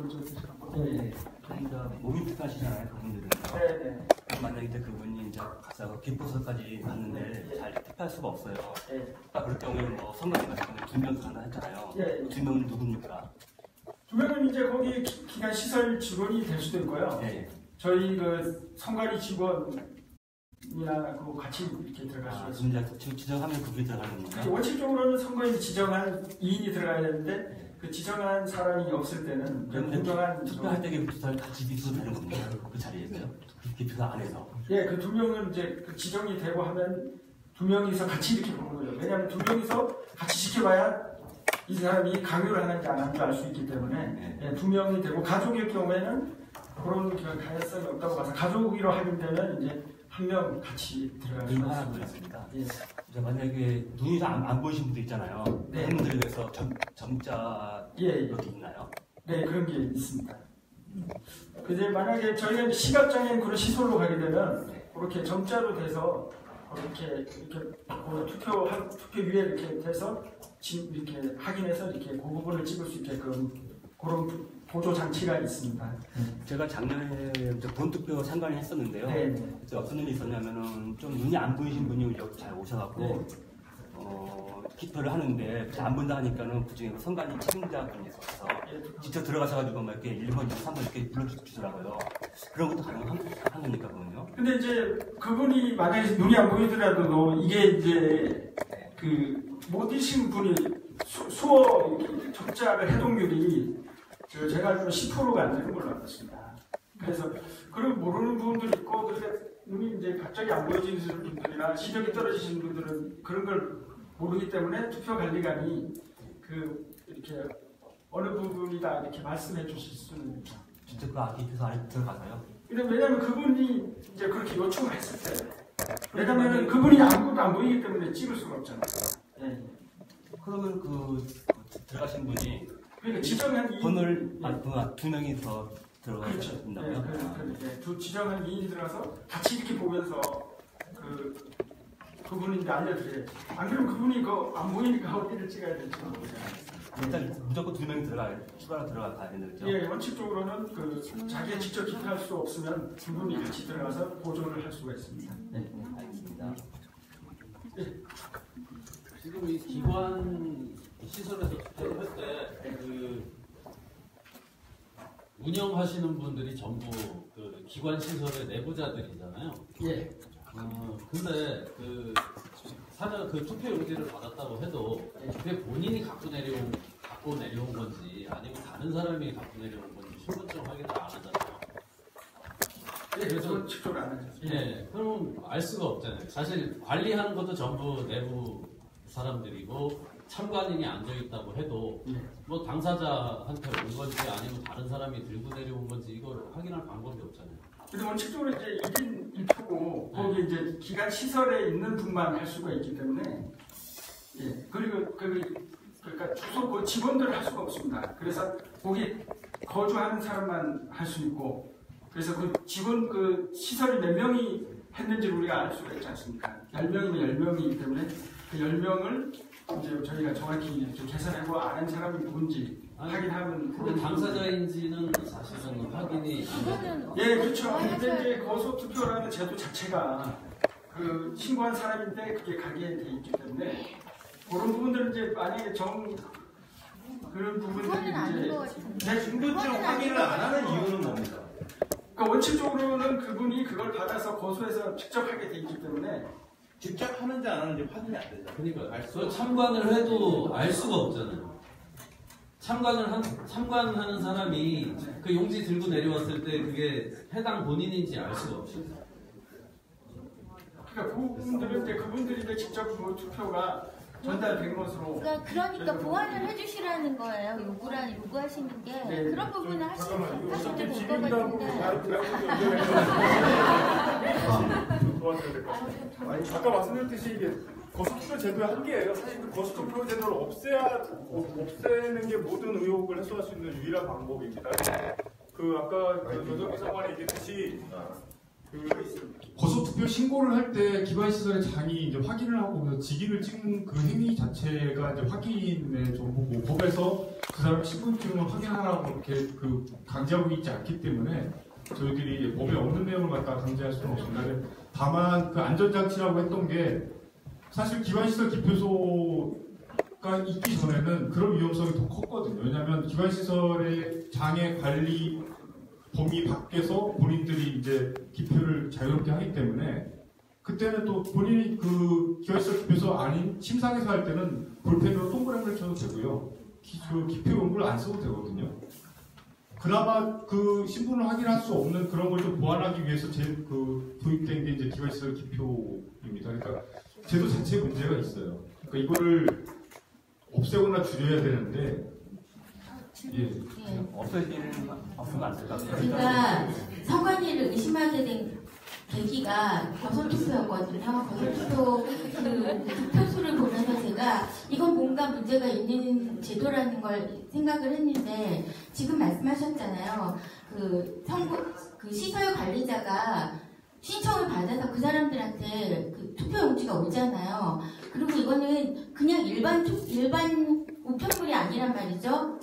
먼저 드시라고. 네. 그러니까 몸이 불편하시잖아요, 그분들은. 네네. 만약에 이제 그분이 이제 가서 기포서까지 갔는데 잘 투표할 수가 없어요. 네. 그럴 경우에는 뭐 선거인 같은 경우는 2명 가능했잖아요. 네. 2명은 누굽니까? 2명은 이제 거기 기관 시설 직원이 될 수도 있고요. 네. 저희 그 선관위 직원이나 그 같이 이렇게 들어갈 수 있습니다. 지금 지정하면 그분이 들어가는 건가요? 원칙적으로는 선거인이 지정한 2인이 들어가야 되는데 그 지정한 사람이 없을 때는 그런데 공정한 투표할 때 그 두 사람이 같이 기표도 되는 겁니다. 그 자리에서요? 기표사 안에서. 예, 그 2명은 이제 그 지정이 되고 하면 2명이서 같이 이렇게 보는 거죠. 왜냐하면 2명이서 같이 지켜봐야 이 사람이 강요를 하는지 안 하는지 알 수 있기 때문에 예, 2명이 되고 가족일 경우에는 그런 가능성이 없다고 봐서 가족으로 확인되면 이제 1명 같이 들어갈 수 있습니다. 예. 만약에 눈이 안 보이신 분들 있잖아요. 네. 그런 분들에 대해서 점자 이렇게 있나요? 네, 그런 게 있습니다. 근데 만약에 저희가 시각장애인 그런 시설로 가게 되면 그렇게 점자로 돼서 이렇게 투표 위에 이렇게 돼서 이렇게 확인해서 이렇게 그 부분을 찍을 수 있게끔 그런 보조 장치가 있습니다. 제가 작년에 본투표 상관을 했었는데요. 그래서 어떤 일이 있었냐면은 좀 눈이 안 보이신 분이 여기 잘 오셔갖고 기표를 하는데 안 본다 하니까는 그중에 선관위 책임자분이 있어서 직접 들어가셔가지고 막 이렇게 1번, 2번, 3번 이렇게 불러주더라고요. 그런 것도 가능한 겁니까, 그건요? 근데 이제 그분이 만약에 눈이 안 보이더라도 이게 이제 그 못 드신 분이 수어 적자를 해독률이 제가 알기로 10%가 안 되는 걸로 알고 있습니다. 그래서 그걸 모르는 분들이 있고 그러니까 눈이 이제 갑자기 안 보여지는 분들이나 시력이 떨어지신 분들은 그런 걸 모르기 때문에 투표관리관이 이렇게 어느 부분이다 이렇게 말씀해 주실 수는 있죠. 진짜 그 기표사 안에 들어가서요? 왜냐면 그분이 이제 그렇게 요청을 했을 때 왜냐면은 그분이 아무것도 안 보이기 때문에 찍을 수가 없잖아요. 네. 그러면 들어가신 분이 그러니까 지정한 번호를 두 명이 더 들어가서 된다고요? 두 지정한 2인이 들어가서 같이 이렇게 보면서 그분이 알려드려요. 안 그러면 그분이 안 보이니까 어디를 찍어야 될지 모르잖아요. 일단 무조건 2명이 추가로 들어가야 되는 거죠? 예, 원칙적으로는 자기가 직접 기표할 수 없으면 2분이 같이 들어가서 보조를 할 수가 있습니다. 네, 알겠습니다. 예. 지금 이 기관 시설에서 투표를 할 때 운영하시는 분들이 전부 기관 시설의 내부자들이잖아요. 예. 근데 사전 투표 용지를 받았다고 해도 그게 본인이 갖고 내려온 건지 아니면 다른 사람이 갖고 내려온 건지 신분증 확인을 안 하잖아요. 예, 그래서 직접 안 하죠. 예, 그럼 알 수가 없잖아요. 사실 관리하는 것도 전부 내부 사람들이고 참관인이 앉아있다고 해도 뭐 당사자한테 온 건지 아니면 다른 사람이 들고 내려온 건지 이걸 확인할 방법이 없잖아요. 근데 원칙적으로 이제 1인 1표고 거기 이제 기관 시설에 있는 분만 할 수가 있기 때문에 예, 그리고 그러니까 주소 직원들을 할 수가 없습니다. 그래서 거기 거주하는 사람만 할 수 있고 그래서 직원 시설이 몇 명이 했는지를 우리가 알 수가 있지 않습니까? 10명이면 10명이기 때문에 그 10명을 이제 저희가 정확히 이렇게 계산하고 아는 사람이 누군지 확인하면. 근데 당사자인지는 사실은 확인이 안 되죠. 예, 그렇죠. 근데 이제 거소 투표라는 제도 자체가 신고한 사람인데 그게 가게 돼 있기 때문에 그런 부분들은 이제 만약에 그런 부분들이 이제 신분증 확인을 안 하는 이유는 뭡니까? 그러니까 원칙적으로는 그분이 그걸 받아서 거소해서 직접 하게 돼 있기 때문에 직접 하는지 안 하는지 확인이 안 되죠. 그러니까 참관을 해도 알 수가 없잖아요. 참관하는 사람이 그 용지 들고 내려왔을 때 그게 해당 본인인지 알 수가 없어요. 그러니까 그분들이 이제 직접 투표가 전달된 것으로. 그러니까 보완을 해주시라는 거예요. 요구하시는 게 그런 부분을 하시면 될것 같은데. 아니 아까 말씀드렸듯이 이게 거소투표 제도의 한계예요. 사실 그 거소투표 제도를 없애는 게 모든 의혹을 해소할 수 있는 유일한 방법입니다. 아까 조정기 사관이 얘기했듯이 거소투표 신고를 할 때 기관시설의 장이 이제 확인을 하고 그래서 직인을 찍는 그 행위 자체가 이제 확인의 정보고 법에서 그 사람 신분증을 확인하라고 이렇게 그 강제하고 있지 않기 때문에 저희들이 법에 없는 내용을 갖다 강제할 수는 없습니다. 다만 그 안전장치라고 했던 게 사실 기관시설 기표소가 있기 전에는 그런 위험성이 더 컸거든요. 왜냐하면 기관시설의 장애 관리 범위 밖에서 본인들이 이제 기표를 자유롭게 하기 때문에 그때는 또 본인이 그 기관시설 기표소 아닌 심상에서 할 때는 볼펜으로 동그라미를 쳐도 되고요. 그 기표 용구를 안 써도 되거든요. 그나마 그 신분을 확인할 수 없는 그런 걸 좀 보완하기 위해서 그 도입된 게 이제 기관시설 기표입니다. 그러니까 제도 자체에 문제가 있어요. 그러니까 이거를 없애거나 줄여야 되는데 없으면 안 될까? 제가 선관위를 의심하게 된 계기가 거소투표였거든요. 거소투표 투표수를 보면서 제가 이건 뭔가 문제가 있는 제도라는 걸 생각을 했는데 지금 말씀하셨잖아요. 그 시설 관리자가 신청을 받아서 그 사람들한테 그 투표용지가 오잖아요. 그리고 이거는 그냥 일반 우편물이 아니란 말이죠.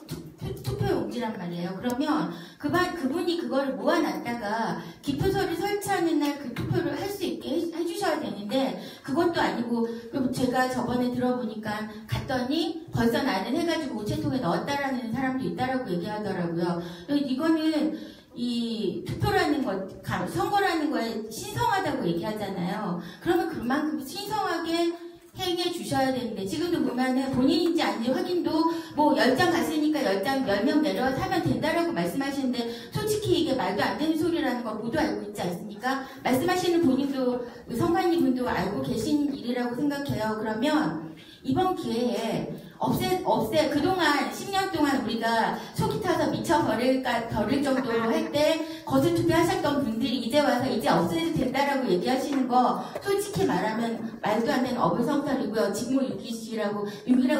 투표용지란 말이에요. 그러면 그분이 그걸 모아놨다가 기표소를 설치하는 날 그 투표를 할 수 있게 해주셔야 되는데 그것도 아니고 제가 저번에 들어보니까 갔더니 벌써 나는 해가지고 우체통에 넣었다라는 사람도 있다라고 얘기하더라고요. 이거는 이 투표라는 것, 선거라는 거에 신성하다고 얘기하잖아요. 그러면 그만큼 신성하게 행해 주셔야 되는데 지금도 보면은 본인인지 아닌지 확인도 뭐 10장 갔으니까 10명 내려와서 하면 된다라고 말씀하시는데 솔직히 이게 말도 안 되는 소리라는 거 모두 알고 있지 않습니까? 말씀하시는 본인도 선관위 분도 알고 계신 일이라고 생각해요. 그러면 이번 기회에 그동안 10년 동안 우리가 속이 타서 미쳐버릴 정도로 할 때 거짓투표 하셨던 분들이 이제 와서 이제 없애도 된다라고 얘기하시는 거 솔직히 말하면 말도 안 되는 어불성설이고요. 직무유기라고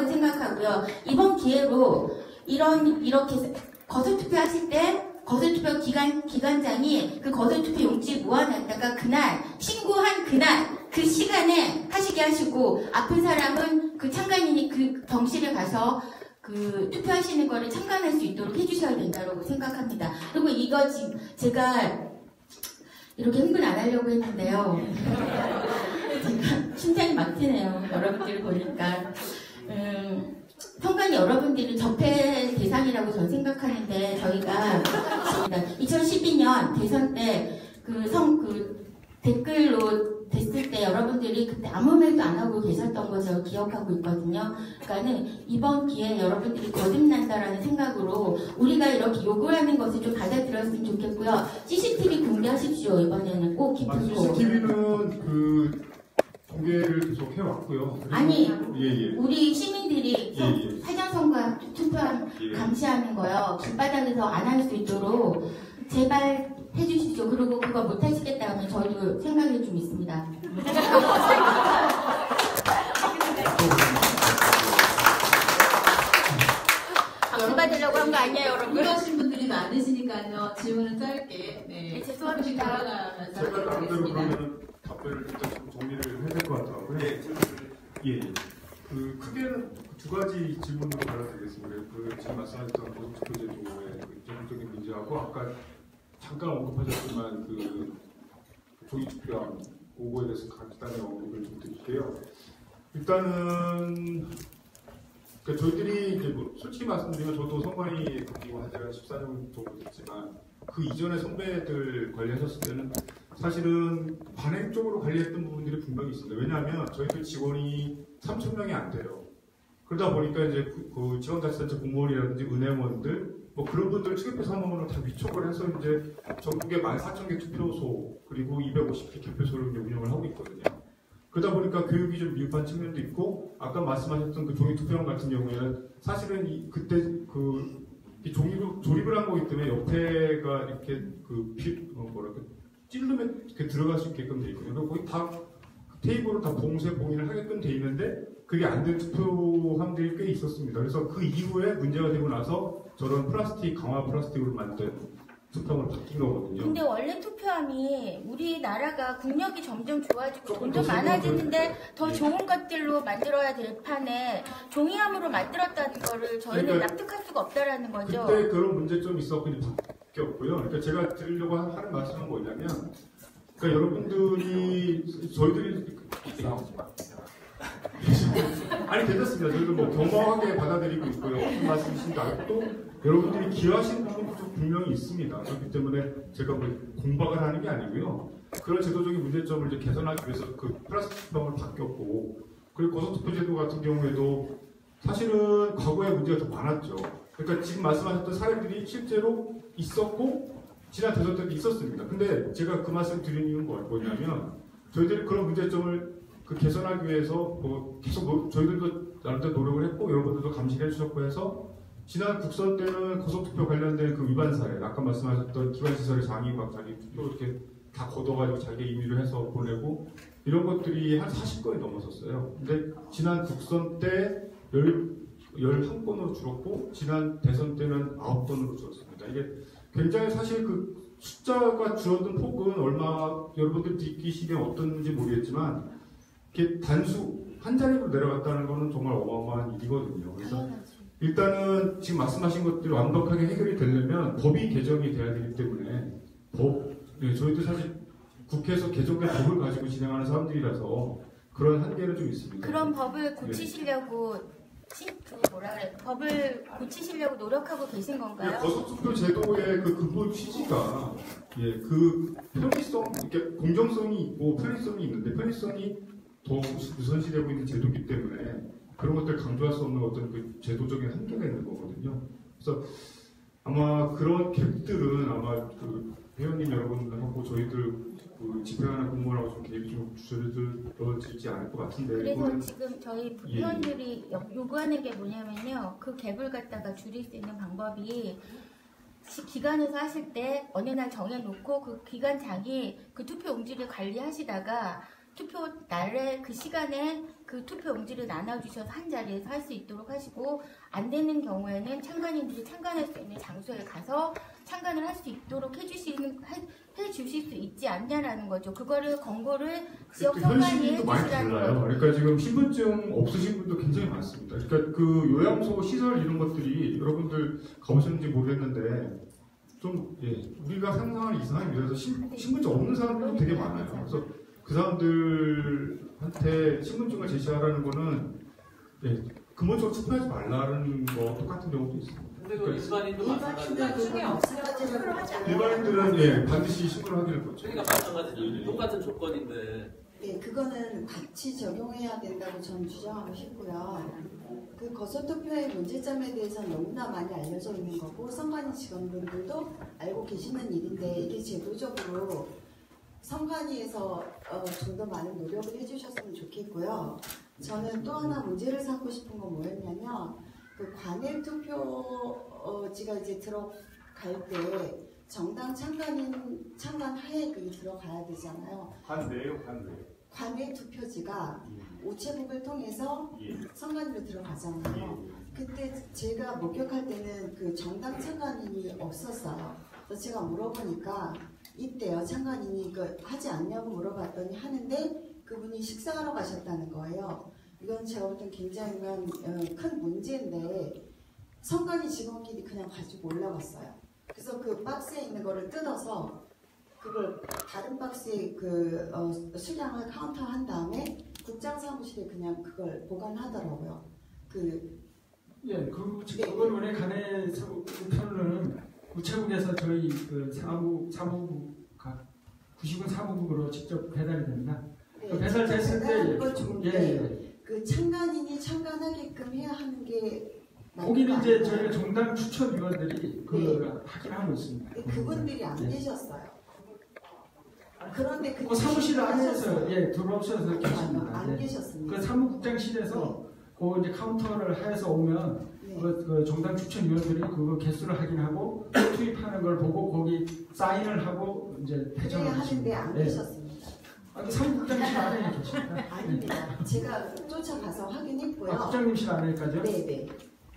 생각하고요. 이번 기회로 이렇게 거짓투표 하실 때 거소투표 기관장이 그 거소투표 용지 모아놨다가 그날 신고한 그 시간에 하시게 하시고 아픈 사람은 그 참관인이 그 병실에 가서 그 투표하시는 거를 참관할 수 있도록 해주셔야 된다고 생각합니다. 그리고 이거 지금 제가 이렇게 흥분 안 하려고 했는데요. 제가 심장이 막 뛰네요. 여러분들 보니까. 선관위 여러분들이 적폐 대상이라고 저는 생각하는데 저희가 2012년 대선 때 댓글로 됐을 때 여러분들이 그때 아무 말도 안 하고 계셨던 거 제가 기억하고 있거든요. 그러니까는 이번 기회에 여러분들이 거듭난다라는 생각으로 우리가 이렇게 요구하는 것을 좀 받아들였으면 좋겠고요. CCTV 공개하십시오. 이번에는 꼭 기쁘고. CCTV는 공개를 계속 해왔고요. 아니, 예. 우리 시민들이 사전선거 투표한 감시하는 거요. 길바닥에서 안 할 수 있도록 제발 해주십시오. 그리고 그거 못 하시겠다 하면 저희도 생각이 좀 있습니다. 받으려고 한 거 아니에요, 여러분? 궁금하신 분들이 많으시니까요. 질문은 짧게. 네, 죄송합니다. 돌아가면서 제가 나름대로 그러면 답변을 일단 좀 정리를 해야 될 것 같더라고요. 예. 그 크게는 두 가지 질문으로 받아드리겠습니다. 지금 말씀하셨던 거소투표 제도의 전국적인 문제하고 아까 잠깐 언급하셨지만 조기투표함 그거에 대해서 간단히 언급을 좀 드릴게요. 일단은 저희들이 이제 솔직히 말씀드리면 저도 선관위 바뀌고 한 지가 14년 정도 됐지만 그 이전에 선배들 관리하셨을 때는 사실은 관행적으로 관리했던 부분들이 분명히 있습니다. 왜냐하면 저희들 직원이 3,000명이 안 돼요. 그러다 보니까 이제 그 지방자치단체 공무원이라든지 은행원들 뭐 그런 분들 투개표 사무원을 다 위촉을 해서 이제 전국에 14,000개 투표소 그리고 250개 개표소를 운영을 하고 있거든요. 그러다 보니까 교육이 좀 미흡한 측면도 있고 아까 말씀하셨던 그 종이 투표함 같은 경우에는 사실은 그때 조립을 한 거기 때문에 옆에가 이렇게 찔르면 이렇게 들어갈 수 있게끔 돼 있거든요. 거기 다 테이블을 다 봉인을 하게끔 돼 있는데 그게 안 된 투표함들이 꽤 있었습니다. 그래서 그 이후에 문제가 되고 나서 저런 강화 플라스틱으로 만든 투표함으로 바뀐 거거든요. 근데 원래 투표함이 우리나라가 국력이 점점 좋아지고 조금 돈도 더 많아지는데 더 예. 좋은 것들로 만들어야 될 판에 종이함으로 만들었다는 거를 저희는 그러니까 납득할 수가 없다라는 거죠. 그때 그런 문제점이 있었고 바뀌었고요. 그러니까 제가 드리려고 하는 말씀은 뭐냐면, 그러니까 여러분들이 저희들이 아니 괜찮습니다. 저희도 뭐 겸허하게 받아들이고 있고요. 무슨 말씀이신지 알고 또 여러분들이 기여하시는 부분도 좀 분명히 있습니다. 그렇기 때문에 제가 뭐 공박을 하는 게 아니고요. 그런 제도적인 문제점을 이제 개선하기 위해서 그 플라스틱 투표함으로 바뀌었고, 그리고 거소투표제도 같은 경우에도 사실은 과거에 문제가 더 많았죠. 그러니까 지금 말씀하셨던 사례들이 실제로 있었고 지난 대선 때도 있었습니다. 근데 제가 그 말씀 드린 이유는 뭐냐면, 저희들이 그런 문제점을 개선하기 위해서 뭐 계속 저희들도 나름대로 노력을 했고 여러분들도 감시를 해주셨고 해서 지난 국선 때는 거소투표 관련된 그 위반 사례, 아까 말씀하셨던 기관시설의 장이 막 자기 투표 이렇게 다 걷어가지고 자기 임의로 해서 보내고 이런 것들이 한 40건이 넘었었어요. 근데 지난 국선 때 11건으로 줄었고 지난 대선 때는 9건으로 줄었습니다. 이게 굉장히 사실 그 숫자가 줄어든 폭은 얼마 여러분들 느끼시기에 어떤지 모르겠지만 이렇게 단수 한 자리로 내려갔다는 것은 정말 어마어마한 일이거든요. 그래서 일단은 지금 말씀하신 것들이 완벽하게 해결이 되려면 법이 개정이 돼야 되기 때문에 저희도 사실 국회에서 개정된 법을 가지고 진행하는 사람들이라서 그런 한계는 좀 있습니다. 그런 법을 고치시려고 법을 고치시려고 노력하고 계신 건가요? 거소투표 제도의 그 근본 취지가 그 편의성, 이렇게 공정성이 있고 편의성이 있는데 편의성이 더 우선시되고 있는 제도이기 때문에 그런 것들 강조할 수 없는 어떤 그 제도적인 한계가 있는 거거든요. 그래서 아마 그런 갭들은 아마 그 회원님 여러분하고 저희들 그 집행하는 공무원하고 좀 개입이 좀 주저질지 않을 것 같은데. 그래서 지금 저희 회원들이 요구하는 게 뭐냐면요. 그 갭을 갖다가 줄일 수 있는 방법이 기관에서 하실 때 어느 날 정해놓고 그 기관장이 그 투표 용지를 관리하시다가 투표 날에 그 시간에 그 투표 용지를 나눠주셔서 한 자리에서 할 수 있도록 하시고 안 되는 경우에는 참관인들이 참관할 수 있는 장소에 가서 참관을 할 수 있도록 해주실 수 있지 않냐라는 거죠. 그거를 권고를 지역 선관위에 해주시라는 거죠. 그러니까 지금 신분증 없으신 분도 굉장히 많습니다. 그러니까 그 요양소 시설 이런 것들이 여러분들 가보셨는지 모르겠는데 좀 우리가 상상하는 이상한 일에서 신분증 없는 사람들도 되게 많아요. 그래서 그 사람들한테 신분증을 제시하라는 거는 근본적으로 투표하지 말라는 거 똑같은 경우도 있습니다. 근데 그 일반인도 마찬가지예요. 일반인들은 반드시 신고를 하기를 그렇죠. 그러니까 마찬가지죠. 똑같은 조건인데. 네, 그거는 같이 적용해야 된다고 저는 주장하고 싶고요. 그 거소투표의 문제점에 대해서 너무나 많이 알려져 있는 거고 선관위 직원분들도 알고 계시는 일인데 이게 제도적으로 선관위에서 좀 더 많은 노력을 해주셨으면 좋겠고요. 저는 또 하나 문제를 삼고 싶은 건 뭐였냐면 그 관외 투표지가 이제 들어갈 때 정당 참관하에 들어가야 되잖아요. 관외요. 관외 투표지가 우체국을 통해서 선관위로 들어가잖아요. 그때 제가 목격할 때는 그 정당 참관인이 없었어요. 그래서 제가 물어보니까 이때요 참관인이 하지 않냐고 물어봤더니 하는데 그분이 식사하러 가셨다는 거예요. 이건 제가 볼 땐 굉장히 큰 문제인데 선관위 직원끼리 그냥 가지고 올라갔어요. 그래서 그 박스에 있는 거를 뜯어서 그걸 다른 박스에 수량을 카운터한 다음에 국장 사무실에 그냥 그걸 보관하더라고요. 그건 원래 간의 편은 우체국에서 저희 그 사무부가 구식은 사무국으로 직접 배달이 됩니다. 네, 배달됐을 때 그 참관인이 참관하게끔 해야 하는 게 거기는 이제 저희가 정당 추천위원들이 확인하고 있습니다. 그분들이 안 계셨어요. 그런데 그 사무실 안에서 들어오셔서 계십니다. 안 계셨습니다. 그 사무국장실에서 그 이제 카운터를 해서 오면 그 정당 추천위원들이 그 개수를 확인하고 투입하는 걸 보고 거기 사인을 하고 이제 그래야 하는데 안 계셨습니다. 사무국장실 안에 계십니다. 아닙니다. 제가 쫓아가서 확인했고요. 국장님실 안에까지요? 네네.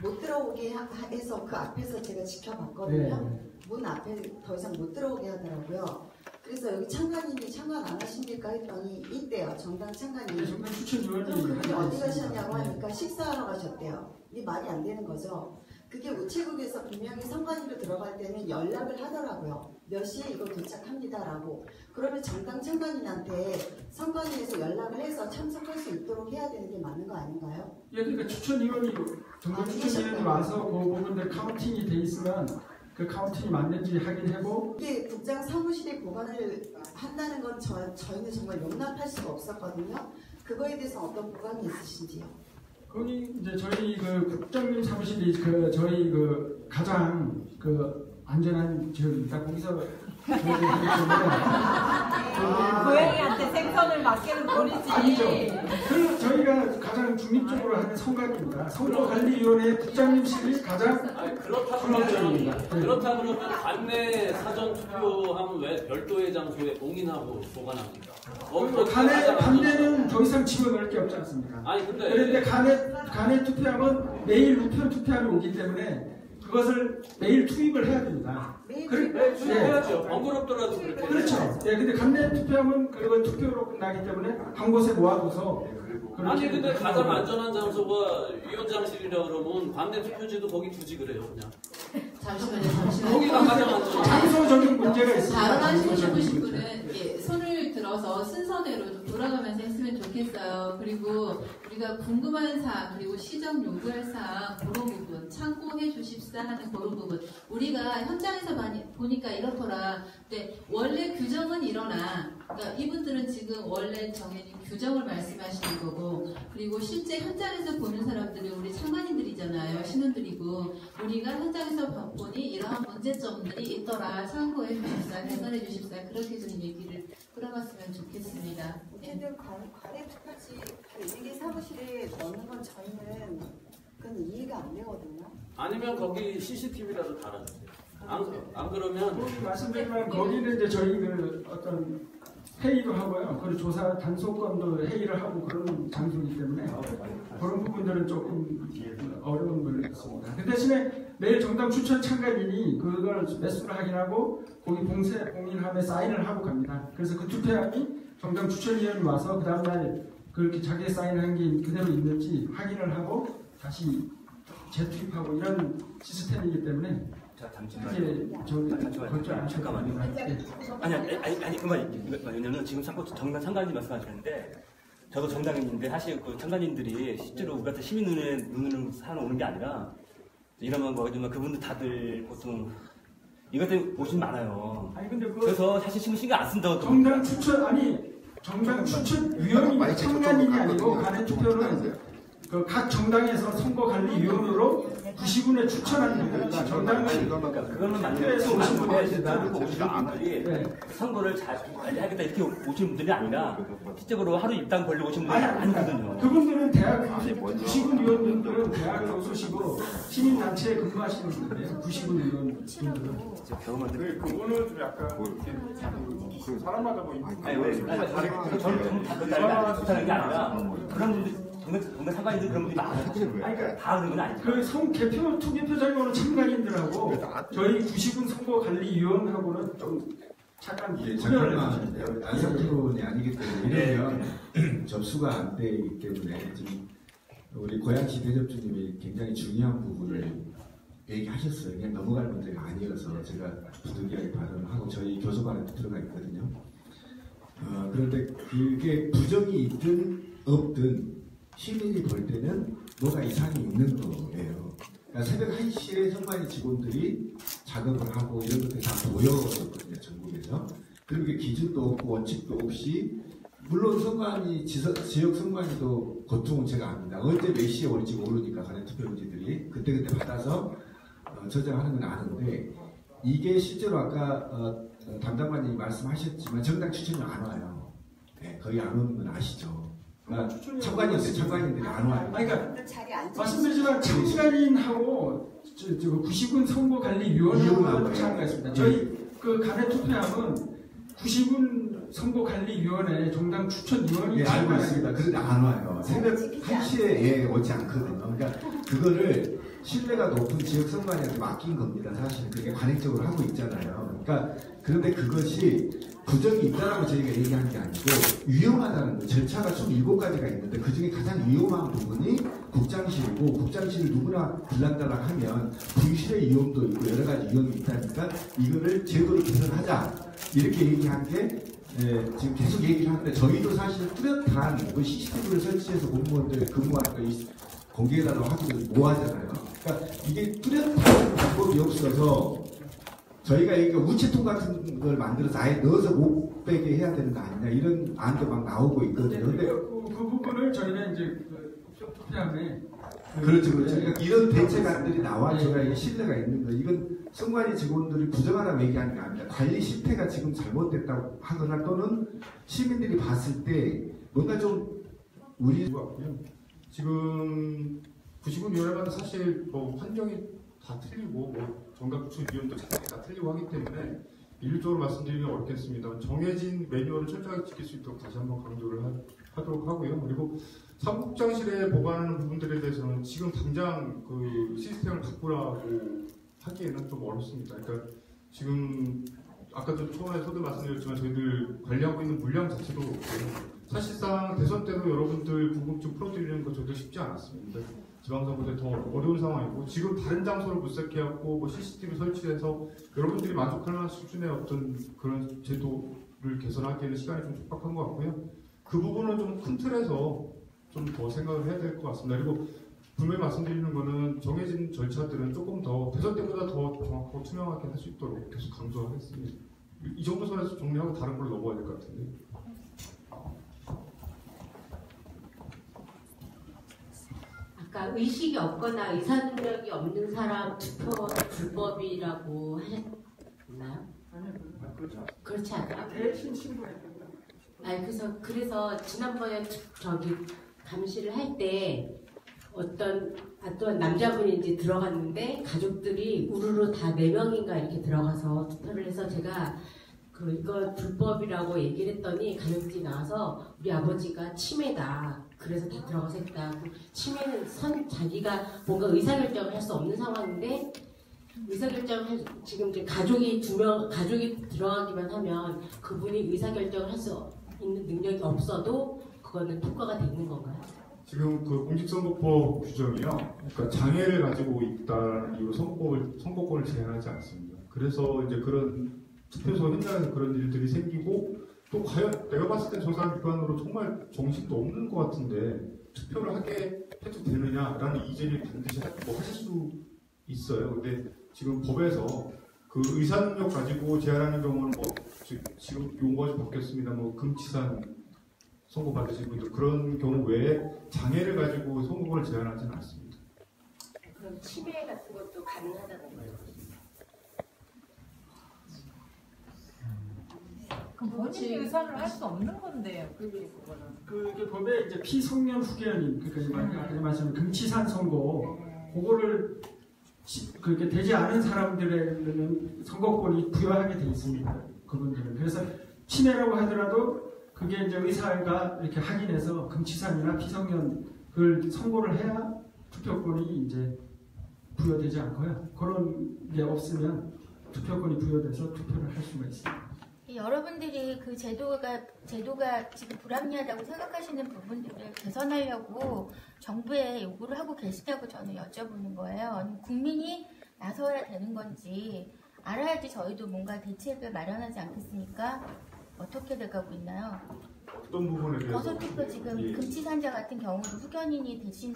못 들어오게 해서 그 앞에서 제가 지켜봤거든요. 문 앞에 더 이상 못 들어오게 하더라고요. 그래서 여기 참관인이 참관 안 하십니까 했더니 있대요. 정당 참관인이. 정당 추천위원이 그분이 어디 가셨냐고 하니까 식사하러 가셨대요. 이게 말이 안 되는 거죠. 그게 우체국에서 분명히 선관위로 들어갈 때는 연락을 하더라고요. 몇 시에 이거 도착합니다라고. 그러면 정당 참관인한테 선관위에서 연락을 해서 참석할 수 있도록 해야 되는 게 맞는 거 아닌가요? 예, 그러니까 추천위원이 정당 추천위원이 와서 그 부분들 카운팅이 돼 있으면 그 카운팅이 맞는지 확인하고. 이게 국장 사무실에 보관을 한다는 건 저희는 정말 용납할 수가 없었거든요. 그거에 대해서 어떤 보관이 있으신지요? 거기 이제 저희 그 국장님 사무실이 그 저희 그 가장 그 안전한 지역입니다. 거기서 고양이한테 생선을 맡기는 꼴이지. 아니죠. 그 저희가 가장 중립적으로 하는 선관위입니다. 선거관리위원회 국장님실이 가장 그렇다 그러면 관내 사전 투표하면 왜 별도의 장소에 공인하고 보관합니까? 관내는 더 이상 집어넣을 게 없지 않습니까? 아니 근데 그런데 관내 투표하면 매일 우편 투표함이 오기 때문에 그것을 매일 투입을 해야 됩니다. 투표해야죠. 번거롭더라도 그렇게. 그렇죠. 네, 근데 관내 투표하면 그건 투표로 끝나기 때문에 한 곳에 모아둬서. 아니 근데 가장 안전한 장소가 위원장실이라 그러면 관내 투표지도 거기 두지 그래요 그냥. 잠시만요. 거기가 가장 안전한. 장소적인 문제가 있습니다. 발언하시고 싶으신 분은 손을 들어서 순서대로 좀 돌아가면서 했으면 좋겠어요. 그리고 우리가 궁금한 사항 그리고 시정 요구할 사항 그런 부분 참고해 주십사 하는 그런 부분 우리가 현장에서 많이 보니까 이렇더라. 근데 원래 규정은 일어나. 그러니까 이분들은 지금 원래 정해진 규정을 말씀하시는 거고 그리고 실제 현장에서 보는 사람들이 우리 참관인들이잖아요. 신원들이고 우리가 현장에서 보니 이러한 문제점들이 있더라. 참고해 주십사, 개선해 주십사 그렇게 좀 얘기를 끌어갔으면 좋겠습니다. 어쨌든 관내 투표지 일개 사무실에 넣는 건 저희는 그건 이해가 안 되거든요. 아니면 거기 CCTV라도 달아주세요. 안 그러면 말씀드리면 거기는 이제 저희 그 어떤 회의도 하고요. 그리고 조사 단속권도 회의를 하고 그런 장소이기 때문에 그런 부분들은 조금 어려운 걸 있습니다. 그 대신에 매일 정당 추천 참관인이 그걸 매수를 확인하고 거기 공인함에 사인을 하고 갑니다. 그래서 그 투표함이 정당 추천위원이 와서 그 다음날 그렇게 자기 사인한 게 그대로 있는지 확인을 하고 다시 재투입하고 이런 시스템이기 때문에 자, 잠깐만요. 아니, 왜냐면 지금 정당 참관인 말씀하시는데, 저도 정당인인데, 사실 그 참관인들이 실제로 우리 같은 시민 눈으로 살아오는 게 아니라, 이러면 그분들 다들 보통, 이것 때문에 오신 많아요. 아니, 근데 그래서 사실 신경 안 쓴다고. 정당 추천위원이 참관인이 아니고, 간의 투표는 각 정당에서 선거관리위원으로 구시군에 추천하는 분들입니다. 정당은 그거는 맞는데서 오신 분들이 선거를 잘 관리하겠다 이렇게 오신 분들이 아니라 실제로 하루 입당 벌려 오신 분들이 아니거든요. 그분들은 구시군 위원분들은 대학교 소식으로 시민단체에 근무하시는 분들이에요. 구시군 위원분들은. 그거는 좀 약간 그 사람마다 뭐 저는 다 그렇다는 게 아니라 그런 분들 정말 상관인들 그런 분들이 많아요. 그러니까 다 그런 건 아니죠. 개표 투개표장에 오는 참관인들하고 저희 구시군 선거관리위원하고는 좀 잠깐 잠깐만 안상토론이 아니기 때문에 이러면 접수가 안 되기 때문에 지금 우리 고양시 대접주님이 굉장히 중요한 부분을 얘기하셨어요. 그냥 넘어갈 문제가 아니어서 제가 부득이하게 발언을 하고 저희 교섭안에도 들어가 있거든요. 그런데 그게 부정이 있든 없든 시민이 볼 때는 뭐가 이상이 있는 거예요. 그러니까 새벽 1시에 선관위 직원들이 작업을 하고 이런 것들이 다 보여졌거든요. 전국에서. 그리고 기준도 없고 원칙도 없이 물론 선관위, 지역 선관위도 고통은 제가 압니다. 언제 몇 시에 올지 모르니까 관내 투표용지들이 그때그때 받아서 저장하는 건 아는데 이게 실제로 아까 담당관님이 말씀하셨지만 정당 추천이 안 와요. 네, 거의 안 오는 건 아시죠? 참관인들이 안 와요. 그러니까 말씀드리지만 참관인하고 구시군 선거관리위원회하고 참가했습니다. 저희 그 간의 투표함은 구시군 선거관리위원회 정당 추천위원회 알고 있습니다. 그런데 안 와요. 새벽 1시에 오지 않거든요. 그러니까 그거를 신뢰가 높은 지역 선관위한테 맡긴 겁니다. 사실은 그게 관행적으로 하고 있잖아요. 그러니까 그런데 그것이 부정이 있다라고 저희가 얘기한 게 아니고 위험하다는 거. 절차가 총 7가지가 있는데 그 중에 가장 위험한 부분이 국장실이고 국장실을 누구나 들락달락하면 부실의 위험도 있고 여러 가지 위험이 있다니까 이거를 제도를 개선하자 이렇게 얘기한 게 지금 계속 얘기를 하는데 저희도 사실 뚜렷한 CCTV를 설치해서 공무원들 근무하는 거 공개해달라고 하기도 뭐하잖아요. 그러니까 이게 뚜렷한 방법이 없어서 저희가 이게 우체통 같은 걸 만들어서 아예 넣어서 못 빼게 해야 되는 거 아니냐 이런 안도 막 나오고 있거든요. 근데 그 부분을 저희는 이제 그다음에 그렇죠. 그러니까 이런 대책안들이 나와줘야 이게 신뢰가 있는 거예요. 이건 선관위 직원들이 부정하라고 얘기하는 게 아닙니다. 관리 실태가 지금 잘못됐다고 하거나 또는 시민들이 봤을 때 뭔가 좀 우리 같고요. 지금 구시군위원회가 사실 뭐 환경이 다 틀리고 뭐 정답구출위원도 자체가 다 틀리고 하기 때문에 일률적으로 말씀드리기는 어렵겠습니다. 정해진 매뉴얼을 철저하게 지킬 수 있도록 다시 한번 강조를 하도록 하고요. 그리고 사무국장실에 보관하는 부분들에 대해서는 지금 당장 그 시스템을 바꾸라고 하기에는 좀 어렵습니다. 그러니까 지금 아까도 초반에서도 말씀드렸지만 저희들 관리하고 있는 물량 자체도 사실상 대선 때도 여러분들 궁금증 풀어드리는 거 저도 쉽지 않았습니다. 지방선거 때 더 어려운 상황이고 지금 다른 장소를 물색해갖고 뭐 CCTV 설치해서 여러분들이 만족할 만한 수준의 어떤 그런 제도를 개선하기에는 시간이 좀 촉박한 것 같고요. 그 부분은 좀 큰 틀에서 좀 더 생각을 해야 될 것 같습니다. 그리고 분명히 말씀드리는 거는 정해진 절차들은 조금 더 대선 때보다 더 정확하고 투명하게 할 수 있도록 계속 강조하겠습니다. 이 정도 선에서 정리하고 다른 걸로 넘어가야 될 것 같은데. 아까 의식이 없거나 의사능력이 없는 사람 투표 불법이라고 하셨나요? 그렇지 않아요? 대신 신고해. 아니 그래서 지난번에 감시를 할 때 어떤 남자분이 이제 들어갔는데 가족들이 우르르 다 4명인가 이렇게 들어가서 투표를 해서 제가 이거 불법이라고 얘기를 했더니 가족들이 나와서 우리 아버지가 치매다. 그래서 다 들어가서 했다. 치매는 자기가 뭔가 의사결정을 할 수 없는 상황인데 의사결정을 지금 이제 가족이 들어가기만 하면 그분이 의사결정을 할 수 있는 능력이 없어도 그거는 통과가 되는 건가요? 지금 그 공직선거법 규정이요. 그러니까 장애를 가지고 있다는 이유로 선거권을 제한하지 않습니다. 그래서 이제 그런 투표소 현장에서 그런 일들이 생기고 또 과연 내가 봤을 때 저 사람 비판으로 정말 정신도 없는 것 같은데 투표를 하게 해도 되느냐라는 이제를 반드시 하실 수 있어요. 근데 지금 법에서 그 의사능력 가지고 제한하는 경우는 뭐 지금 용어가 좀 바뀌었습니다. 뭐 금치산 선고 받으신 분들 그런 경우 외에 장애를 가지고 선거권을 제한하지는 않습니다. 그럼 치매 같은 것도 가능하다는 거예요? 그럼 본인이 의사를 할 수 없는 건데요. 그게 법에 이제 피성년 후견인 그러니까 말하자면 금치산 선고 그거를 그렇게 되지 않은 사람들에게는 선거권이 부여하게 돼 있습니다. 그분들은 그래서 치매라고 하더라도 그게 이제 의사가 이렇게 확인해서 금치산이나 피성년을 선고를 해야 투표권이 이제 부여되지 않고요. 그런 게 없으면 투표권이 부여돼서 투표를 할 수가 있습니다. 여러분들이 그 제도가 지금 불합리하다고 생각하시는 부분들을 개선하려고 정부에 요구를 하고 계시냐고 저는 여쭤보는 거예요. 국민이 나서야 되는 건지 알아야지 저희도 뭔가 대책을 마련하지 않겠습니까? 어떻게 돼가고 있나요? 어떤 부분에 대해서? 거소투표 지금 금치산자 같은 경우도 후견인이 대신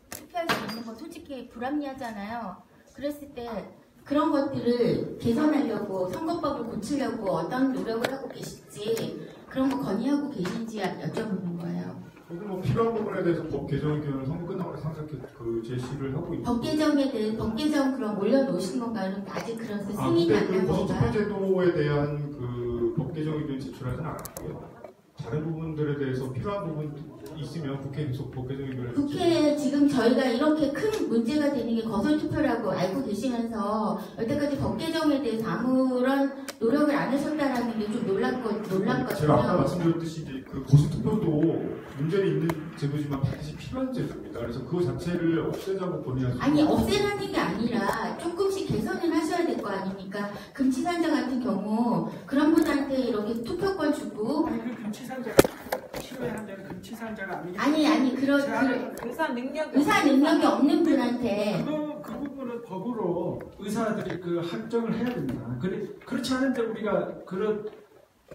투표할 수 있는 건 솔직히 불합리하잖아요. 그랬을 때 그런 것들을 개선하려고 선거법을 고치려고 어떤 노력을 하고 계실지 그런 거 건의하고 계신지 여쭤보는 거예요. 뭐 필요한 부분에 대해서 법 개정 의견을 선거 끝나고 상세하게 그 제시를 하고 있고 법 개정 그럼 올려놓으신 건가요? 아직 그런 승인이 안 난 건가요? 거소투표 제도에 대한 그 법 개정 의견 제출하지는 않았고요. 다른 부분들에 대해서 필요한 부분 있으면 국회에 계속 법 개정 의견을 국회에 지금 저희가 이렇게 큰 문제가 되는 게 거소투표라고 알고 계시면서 여태까지 법 개정에 대해서 아무런 노력을 안 하셨다라는 게 좀 놀랐거든요. 제가 아까 말씀드렸듯이 이제 그 거소투표도 문제는 있는 제도지만 반드시 필요한 제도입니다. 그래서 그거 자체를 없애자고 권유하시는 아니 없애라는 게 아니라 조금씩 개선을 하셔야 될 거 아닙니까? 금치산자 같은 경우 그런 분한테 이렇게 투표권 주고 아니 그 금치산자가 치료해야 한다는 금치산자가 아니고 아니 그런 의사 능력이 없는 분한테 그 부분은 법으로 의사들이 그 확정을 해야 됩니다. 그렇지 않은데 우리가 그런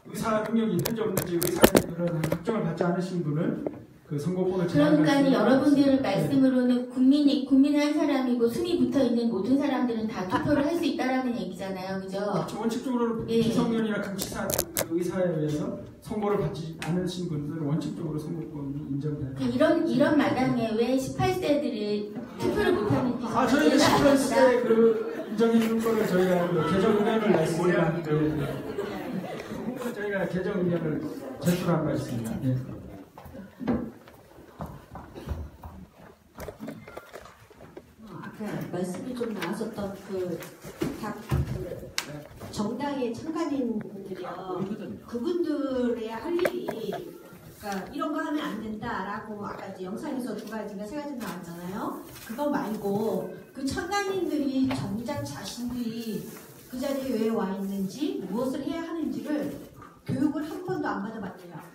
의사 능력이 있는지 없는지 의사들이 그런 확정을 받지 않으신 분은 그 선거권을 그러니까 여러분들 말씀으로는 국민의 한 사람이고 숨이 붙어 있는 모든 사람들은 다 투표를 할 수 있다라는 얘기잖아요, 그죠? 원칙적으로는 미성년이나 금치산 의사에 의해서 선고를 받지 않으신 분들은 원칙적으로 선거권이 인정돼요. 이런 마당에 왜 18세들이 투표를 못하는지 저희가 18세 그 인정해 준 거를 저희가 개정 의견을 냈습니다. 저희가 개정 의견을 제출한 바 있습니다. 네. 아까 말씀이 좀 나왔었던 각 정당의 참관인분들이요. 그분들의 할 일이 그러니까 이런 거 하면 안 된다라고 아까 이제 영상에서 두 가지가 세 가지 나왔잖아요. 그거 말고 그 참관인들이 정작 자신들이 그 자리에 왜 와 있는지 무엇을 해야 하는지를 교육을 한 번도 안 받아봤대요.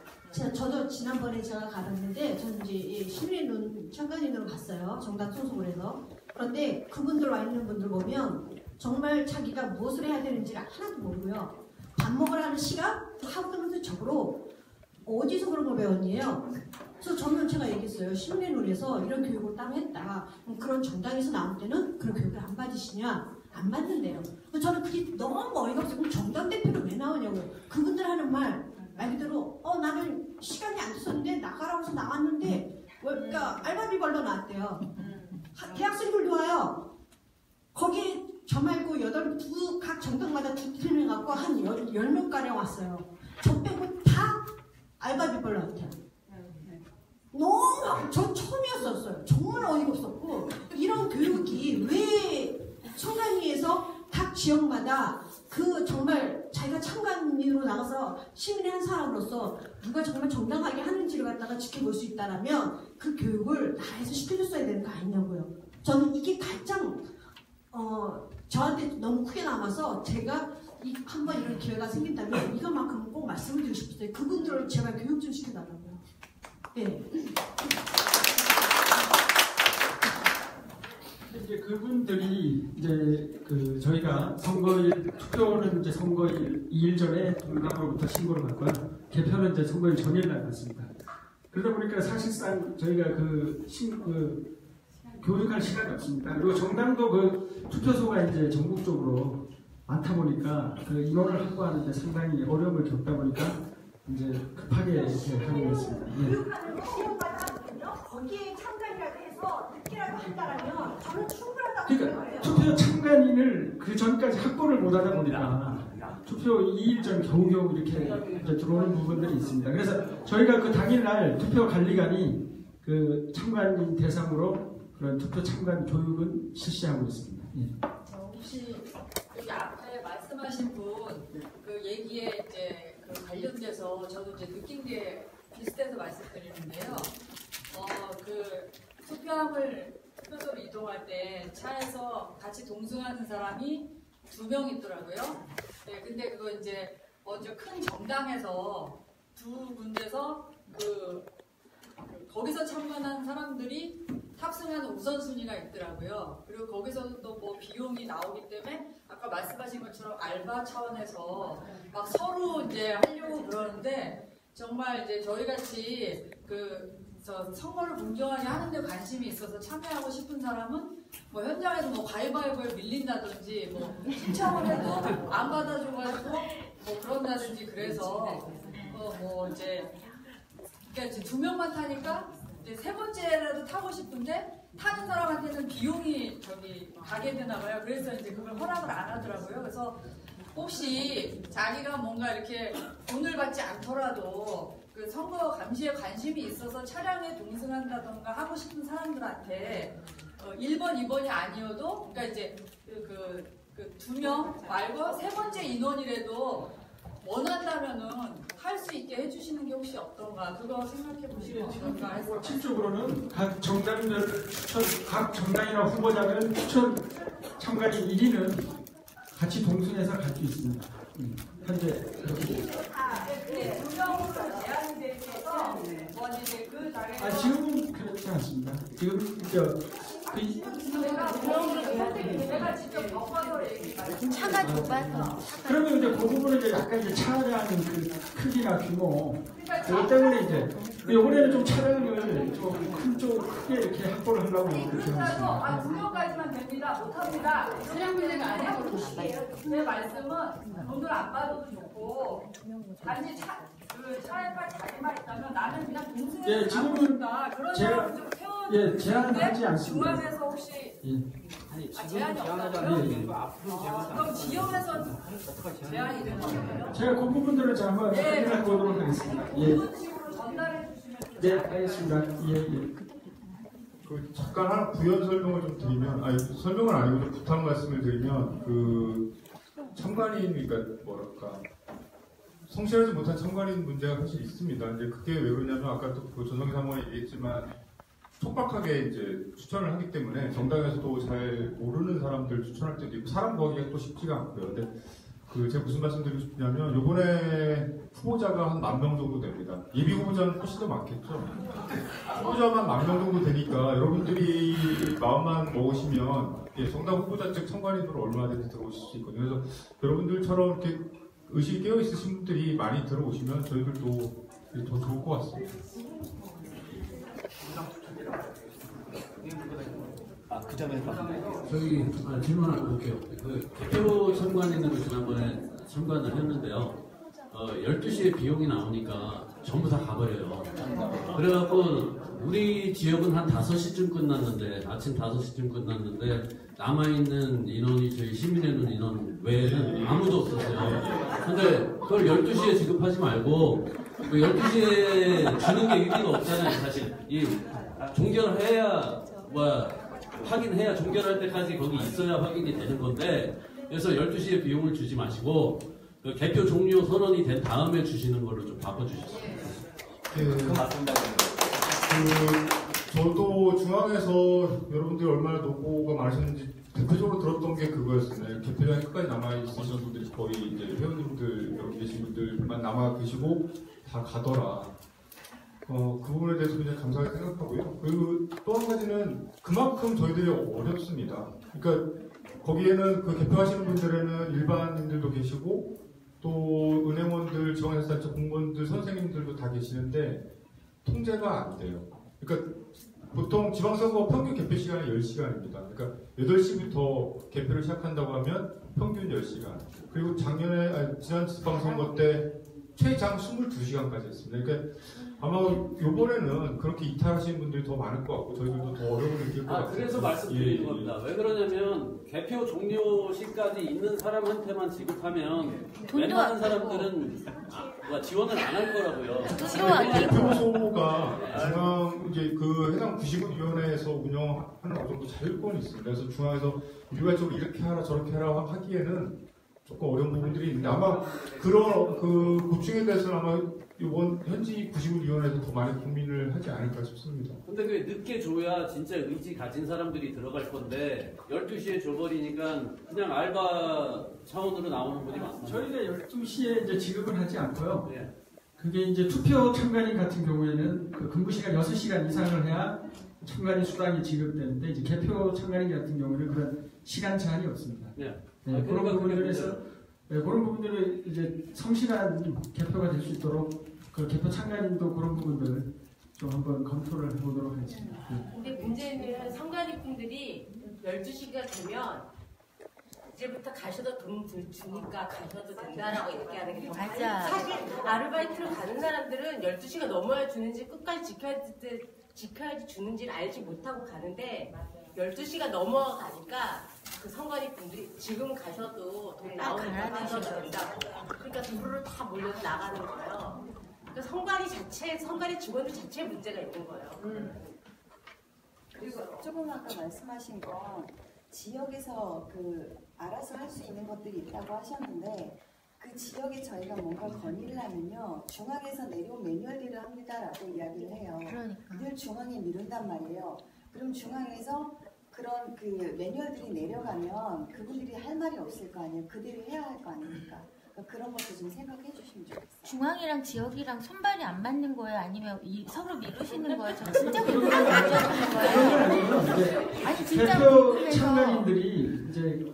저도 지난번에 제가 가봤는데 저는 이제 시민론 참관인으로 갔어요. 정당 소속을 해서. 그런데 그분들 와 있는 분들 보면 정말 자기가 무엇을 해야 되는지를 하나도 모르고요. 밥 먹으러 가는 시간 하루도 적으로 어디서 그런 걸 배웠니에요? 그래서 저는 제가 얘기했어요. 시민론에서 이런 교육을 따로 했다. 그런 정당에서 나올 때는 그런 교육을 안 받으시냐? 안 받는데요. 저는 그게 너무 어이가 없어요. 그럼 정당 대표로 왜 나오냐고요. 그분들 하는 말 그대로 나는 시간이 안 됐었는데 나가라고 해서 나왔는데 그러니까 알바비 벌러 나왔대요. 대학생들도 와요. 거기 저 말고 각 정당마다 두 팀을 갖고 한 10명가량 왔어요. 저 빼고 다 알바비 벌러 왔대요. 너무 저 처음이었었어요. 정말 어이가 없었고 이런 교육이 왜 청간위에서 각 지역마다 그 정말 자기가 참관인으로 나가서 시민의 한 사람으로서 누가 정말 정당하게 하는지를 갖다가 지켜볼 수 있다라면 그 교육을 나라에서 시켜줬어야 되는 거 아니냐고요. 저는 이게 가장 저한테 너무 크게 남아서 제가 한번 이런 기회가 생긴다면 이것만큼은 꼭 말씀을 드리고 싶었어요. 그분들을 제발 교육 좀 시켜달라고요. 네. 이제 그분들이 이제 저희가 선거일 투표는 이제 선거일 2일 전에 동남으로부터 신고를 받고요. 개표는 이제 선거일 전일날 받습니다. 그러다 보니까 사실상 저희가 교육할 시간이 없습니다. 그리고 정당도 그 투표소가 이제 전국적으로 많다 보니까 그 인원을 확보하는데 상당히 어려움을 겪다 보니까 이제 급하게 이렇게 하게 됐습니다. 교육하는 시험받았거든요. 거기에 참관이라도 해서 늦게라도 한다라면 저는 충분하다고 생각해요. 그러니까 투표 참관인을 그 전까지 확보를 못하다 보니까 투표 2일 전 겨우겨우 이렇게 이제 들어오는 부분들이 있습니다. 그래서 저희가 그 당일날 투표 관리관이 그 참관인 대상으로 그런 투표 참관 교육은 실시하고 있습니다. 예. 혹시 여기 앞에 말씀하신 분 그 얘기에 이제 그 관련돼서 저도 이제 느낀 게 비슷해서 말씀드리는데요. 그 투표소로 이동할 때 차에서 같이 동승하는 사람이 2명 있더라고요. 네, 근데 그거 이제 먼저 큰 정당에서 두 군데서 거기서 참관한 사람들이 탑승하는 우선순위가 있더라고요. 그리고 거기서도 뭐 비용이 나오기 때문에 아까 말씀하신 것처럼 알바 차원에서 막 서로 이제 하려고 그러는데 정말 이제 저희 같이 선거를 공정하게 하는데 관심이 있어서 참여하고 싶은 사람은 뭐 현장에서 뭐 가위바위보에 밀린다든지 뭐 신청을 해도 안 받아줘가지고 뭐 그런다든지 그래서 뭐 이제 그러니까 2명만 타니까 이제 3번째라도 타고 싶은데 타는 사람한테는 비용이 가게 되나 봐요. 그래서 이제 그걸 허락을 안 하더라고요. 그래서 혹시 자기가 뭔가 이렇게 돈을 받지 않더라도 그 선거 감시에 관심이 있어서 차량에 동승한다던가 하고 싶은 사람들한테 1번, 2번이 아니어도 그러니까 이제 그 2명 말고 세 번째 인원이라도 원한다면은 할 수 있게 해주시는 게 혹시 어떤가 그거 생각해 보시면 어떤가 해서 실질적으로는 각 정당들 추천, 각 정당이나 후보자는 추천 참가인 1위는 같이 동승해서 갈 수 있습니다. 현재 네, 2명으로 제한이 돼 있어서 이제 그 자리에서 지금은 그렇지 않습니다. 지금 제가 직접 겪어서 얘기해요. 차가 좁아서. 그러면 이제 그 부분은 이제 약간 이제 차량 그 크기나 규모 그것 때문에 이제 이번에는 좀 차량을 좀 큰 쪽 크게 이렇게 확보를 하려고 그렇게 하겠습니다. 2명까지만 됩니다. 못합니다. 차량 문제가 아니고 제 말씀은 돈을 안 받아도 좋고 단지 차에만 자리만 있다면 나는 그냥 동승해서 지금은 그런 제가 사람을 좀 태워주는데 제한하지 않습니다. 중앙에서 혹시 아니 제한이 없다고요? 그럼 지역에서 제한이 되는 거예요? 제가 그 부분들을 제가 한번 확인해 보도록 하겠습니다. 그런 식으로 전달해 주시면 네, 알겠습니다. 예. 잠깐 하나 부연 설명을 좀 드리면, 설명은 아니고 좀 부탁 말씀을 드리면, 참관인, 그러니까 뭐랄까, 성실하지 못한 참관인 문제가 사실 있습니다. 이제 그게 왜 그러냐면, 아까 또 전성기 사모가 얘기했지만, 촉박하게 이제 추천을 하기 때문에 정당에서도 잘 모르는 사람들 추천할 때도 있고, 사람 구하기가 또 쉽지가 않고요. 근데 제가 무슨 말씀 드리고 싶냐면, 요번에 후보자가 한 10,000명 정도 됩니다. 예비 후보자는 훨씬 더 많겠죠. 후보자만 10,000명 정도 되니까 여러분들이 마음만 먹으시면 정당 후보자 측 참관인으로 얼마든지 들어오실 수 있거든요. 그래서 여러분들처럼 이렇게 의식이 깨어 있으신 분들이 많이 들어오시면 저희들도 더 좋을 것 같습니다. 그 점에 저기 질문 하나 볼게요. 개표 참관인으로 지난번에 참관을 했는데요. 12시에 비용이 나오니까 전부 다 가버려요. 그래갖고 우리 지역은 한 5시쯤 끝났는데 아침 5시쯤 끝났는데 남아있는 인원이 저희 시민의 눈 인원 외에는 아무도 없었어요. 근데 그걸 12시에 지급하지 말고 12시에 주는 게 의미가 없잖아요. 사실 이 종결해야 확인해야 종결할 때까지 거기 있어야 확인이 되는 건데 그래서 12시에 비용을 주지 마시고 개표 종료 선언이 된 다음에 주시는 걸로 좀 바꿔주셨어요. 저도 중앙에서 여러분들이 얼마나 노고가 많으셨는지 대표적으로 들었던 게 그거였습니다. 개표장에 끝까지 남아있으신 분들이 거의 이제 회원님들, 여기 계신 분들만 남아 계시고 다 가더라. 그 부분에 대해서 굉장히 감사하게 생각하고요. 그리고 또 한 가지는 그만큼 저희들이 어렵습니다. 그러니까 거기에는 개표하시는 분들에는 일반인들도 계시고 또 은행원들, 지방자치단체 공무원들, 선생님들도 다 계시는데 통제가 안 돼요. 그러니까 보통 지방선거 평균 개표 시간이 10시간입니다. 그러니까 8시부터 개표를 시작한다고 하면 평균 10시간. 그리고 지난 지방선거 때 최장 22시간까지 했습니다. 그러니까 아마 이번에는 그렇게 이탈하시는 분들이 더 많을 것 같고 저희들도 더 어려움을 느낄 것 같아요. 그래서 말씀드리는 겁니다. 왜 그러냐면 개표 종료 시까지 있는 사람한테만 지급하면 웬만한 사람들은 지원을 안 할 거라고요. 개표소가 중앙 이제 해당 구시군위원회에서 운영하는 어느 정도 자율권이 있습니다. 그래서 중앙에서 일괄적으로 이렇게 하라 저렇게 하라 하기에는 조금 어려운 부분들이 있는데 아마 그런 고충에 대해서는 아마 이번 현지 구시군위원회에서 더 많이 고민을 하지 않을까 싶습니다. 근데 그게 늦게 줘야 진짜 의지 가진 사람들이 들어갈 건데 12시에 줘버리니까 그냥 알바 차원으로 나오는 분이 많습니다. 저희가 12시에 이제 지급을 하지 않고요. 그게 이제 투표 참관인 같은 경우에는 근무 시간 6시간 이상을 해야 참관인 수당이 지급되는데 이제 개표 참관인 같은 경우는 그런 시간 제한이 없습니다. 그런 부분들에서 그런 부분들을 이제 성실한 개표가 될 수 있도록 개표 참관인도 그런 부분들 좀 한번 검토를 해보도록 하겠습니다. 근데 문제는 상관인분들이 12시가 되면 이제부터 가셔도 돈 주니까 가셔도 된다라고 얘기하는 게 맞아. 사실 아르바이트로 가는 사람들은 12시가 넘어야 주는지 끝까지 지켜야지 주는지를 알지 못하고 가는데 12시가 넘어가니까 선관위 분들이 지금 가셔도 돈 나오는 거 가셔도 된다고. 그러니까 도로를 다 몰려서 나가는 거예요. 그러니까 선관위 직원들 자체에 문제가 있는 거예요. 그리고 조금 아까 말씀하신 건 지역에서 알아서 할 수 있는 것들이 있다고 하셨는데 그 지역에 저희가 뭔가 건의를 하면요 중앙에서 내려온 매뉴얼들을 합니다라고 이야기를 해요. 늘 중앙에 미룬단 말이에요. 그럼 중앙에서 그런 그 매뉴얼들이 내려가면 그분들이 할 말이 없을 거 아니에요. 그들이 해야 할 거 아닙니까? 그런 것도 좀 생각해 주시면 좋겠어요. 중앙이랑 지역이랑 손발이 안 맞는 거예요? 아니면 서로 미루시는 거예요? 저 진짜 궁금해서 거예요. 아니 진짜 대표 궁금해서. 참관인들이 이제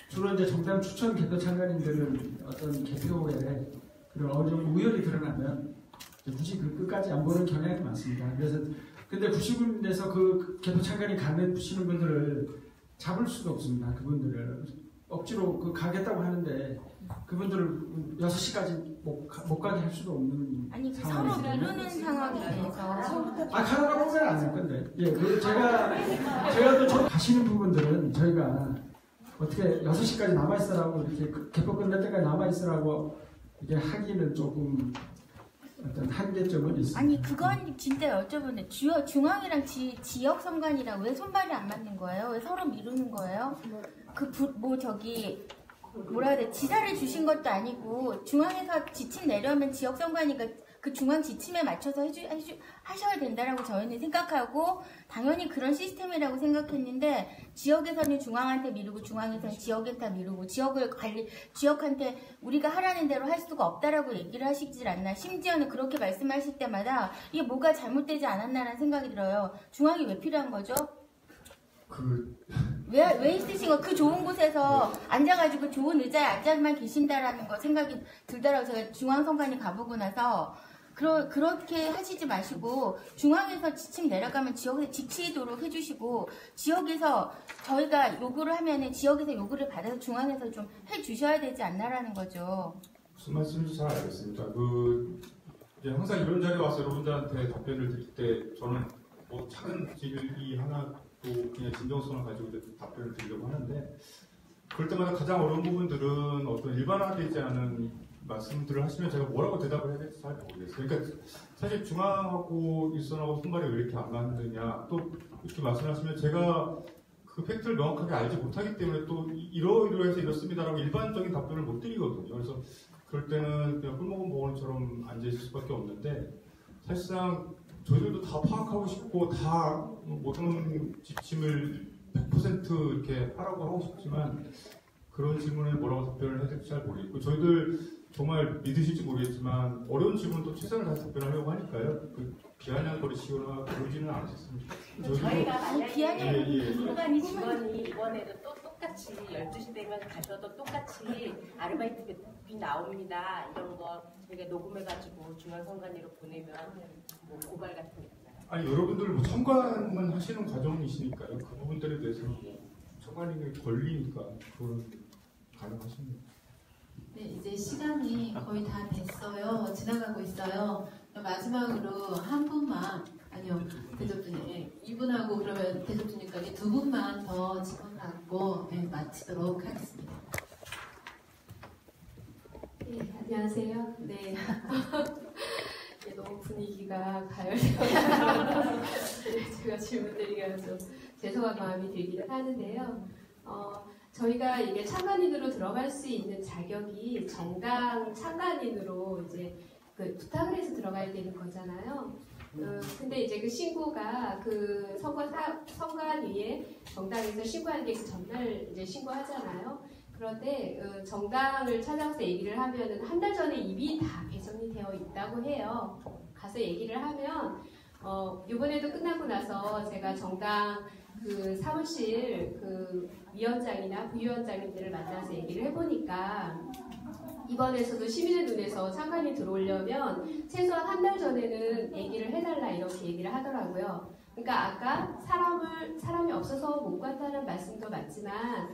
주로 이제 정당 추천 개표 참관인들은 어떤 개표에 그런 어느 정도 우열이 드러나면 굳이 그 끝까지 안 보는 경향이 많습니다. 그래서 근데 구시군에서 그 개표 참관인 가시는 분들을 잡을 수도 없습니다. 그분들을 억지로 가겠다고 하는데 그분들을 6시까지 못 가게 할 수도 없는 아니 서로 미루는 상황에 대해서 가라고 보면 안 될 건데 제가 또 가시는 부분들은 저희가 어떻게 6시까지 남아있으라고 이렇게 개표 끝날 때까지 남아있으라고 이게 하기는 조금 어떤 한계점은 있습니다. 아니 그건 진짜 여쭤보는데 중앙이랑 지역 선관이랑 왜 손발이 안 맞는 거예요? 왜 서로 미루는 거예요? 뭐라 해야 돼? 지사를 주신 것도 아니고 중앙에서 지침 내려오면 지역 선관위가 그 중앙 지침에 맞춰서 하셔야 된다라고 저희는 생각하고 당연히 그런 시스템이라고 생각했는데 지역에서는 중앙한테 미루고 중앙에서는 지역한테 미루고 지역한테 우리가 하라는 대로 할 수가 없다라고 얘기를 하시질 않나. 심지어는 그렇게 말씀하실 때마다 이게 뭐가 잘못되지 않았나라는 생각이 들어요. 중앙이 왜 필요한 거죠? 왜 있으신 거? 그 좋은 곳에서 앉아가지고 좋은 의자에 앉아만 계신다라는 거 생각이 들더라고요. 제가 중앙선관위 가보고 나서 그렇게 하시지 마시고 중앙에서 지침 내려가면 지역에서 지치도록 해주시고 지역에서 저희가 요구를 하면은 지역에서 요구를 받아서 중앙에서 좀 해주셔야 되지 않나라는 거죠. 무슨 말씀인지 잘 알겠습니다. 항상 이런 자리에 와서 여러분들한테 답변을 드릴 때 저는 뭐 작은 질의 하나 또 그냥 진정성을 가지고 답변을 드리려고 하는데 그럴 때마다 가장 어려운 부분들은 어떤 일반화되지 않은 말씀들을 하시면 제가 뭐라고 대답을 해야 될지 잘 모르겠어요. 그러니까 사실 중앙하고 일선하고 손발이 왜 이렇게 안 맞느냐 또 이렇게 말씀하시면 제가 그 팩트를 명확하게 알지 못하기 때문에 또 이러이러해서 이렇습니다라고 일반적인 답변을 못 드리거든요. 그래서 그럴 때는 그냥 꿀먹은 보건처럼 앉아있을 수밖에 없는데 사실상 저희들도 다 파악하고 싶고 다 모든 지침을 100% 이렇게 하라고 하고 싶지만 그런 질문에 뭐라고 답변을 해야 될지 잘 모르겠고 저희들 정말 믿으실지 모르겠지만 어려운 질문도 최선을 다해서 답변하려고 하니까요. 비아냥거리시거나 그러지는 않으셨습니다. 저희가 만약에 선관위 직원이 이번에도 또 똑같이 12시 되면 가셔도 똑같이 아르바이트비 나옵니다. 이런 거 저희가 녹음해가지고 중앙선관위로 보내면 뭐 고발 같은 게 있나요? 아니 여러분들 뭐 선관만 하시는 과정이시니까요. 그 부분들에 대해서는 뭐 선관위에 걸리니까 그건 가능하십니다. 네, 이제 시간이 거의 다 됐어요. 지나가고 있어요. 마지막으로 한 분만, 아니요, 대접주님, 이분하고 그러면 대접주님까지 두 분만 더 질문 받고 마치도록 하겠습니다. 네, 안녕하세요. 네. 너무 분위기가 가열되어서 제가 질문드리기가 좀 죄송한 마음이 들기는 하는데요. 저희가 이게 참관인으로 들어갈 수 있는 자격이 정당 참관인으로 이제 부탁을 해서 들어가야 되는 거잖아요. 근데 이제 그 신고가 그 선관위에 정당에서 신고하는 게 그 전날 이제 신고하잖아요. 그런데 정당을 찾아서 얘기를 하면은 한 달 전에 이미 다 개정이 되어 있다고 해요. 가서 얘기를 하면 이번에도 끝나고 나서 제가 정당 그 사무실 그 위원장이나 부위원장님들을 만나서 얘기를 해보니까 이번에서도 시민의 눈에서 참관이 들어오려면 최소한 한 달 전에는 얘기를 해달라 이렇게 얘기를 하더라고요. 그러니까 아까 사람이 없어서 못 간다는 말씀도 맞지만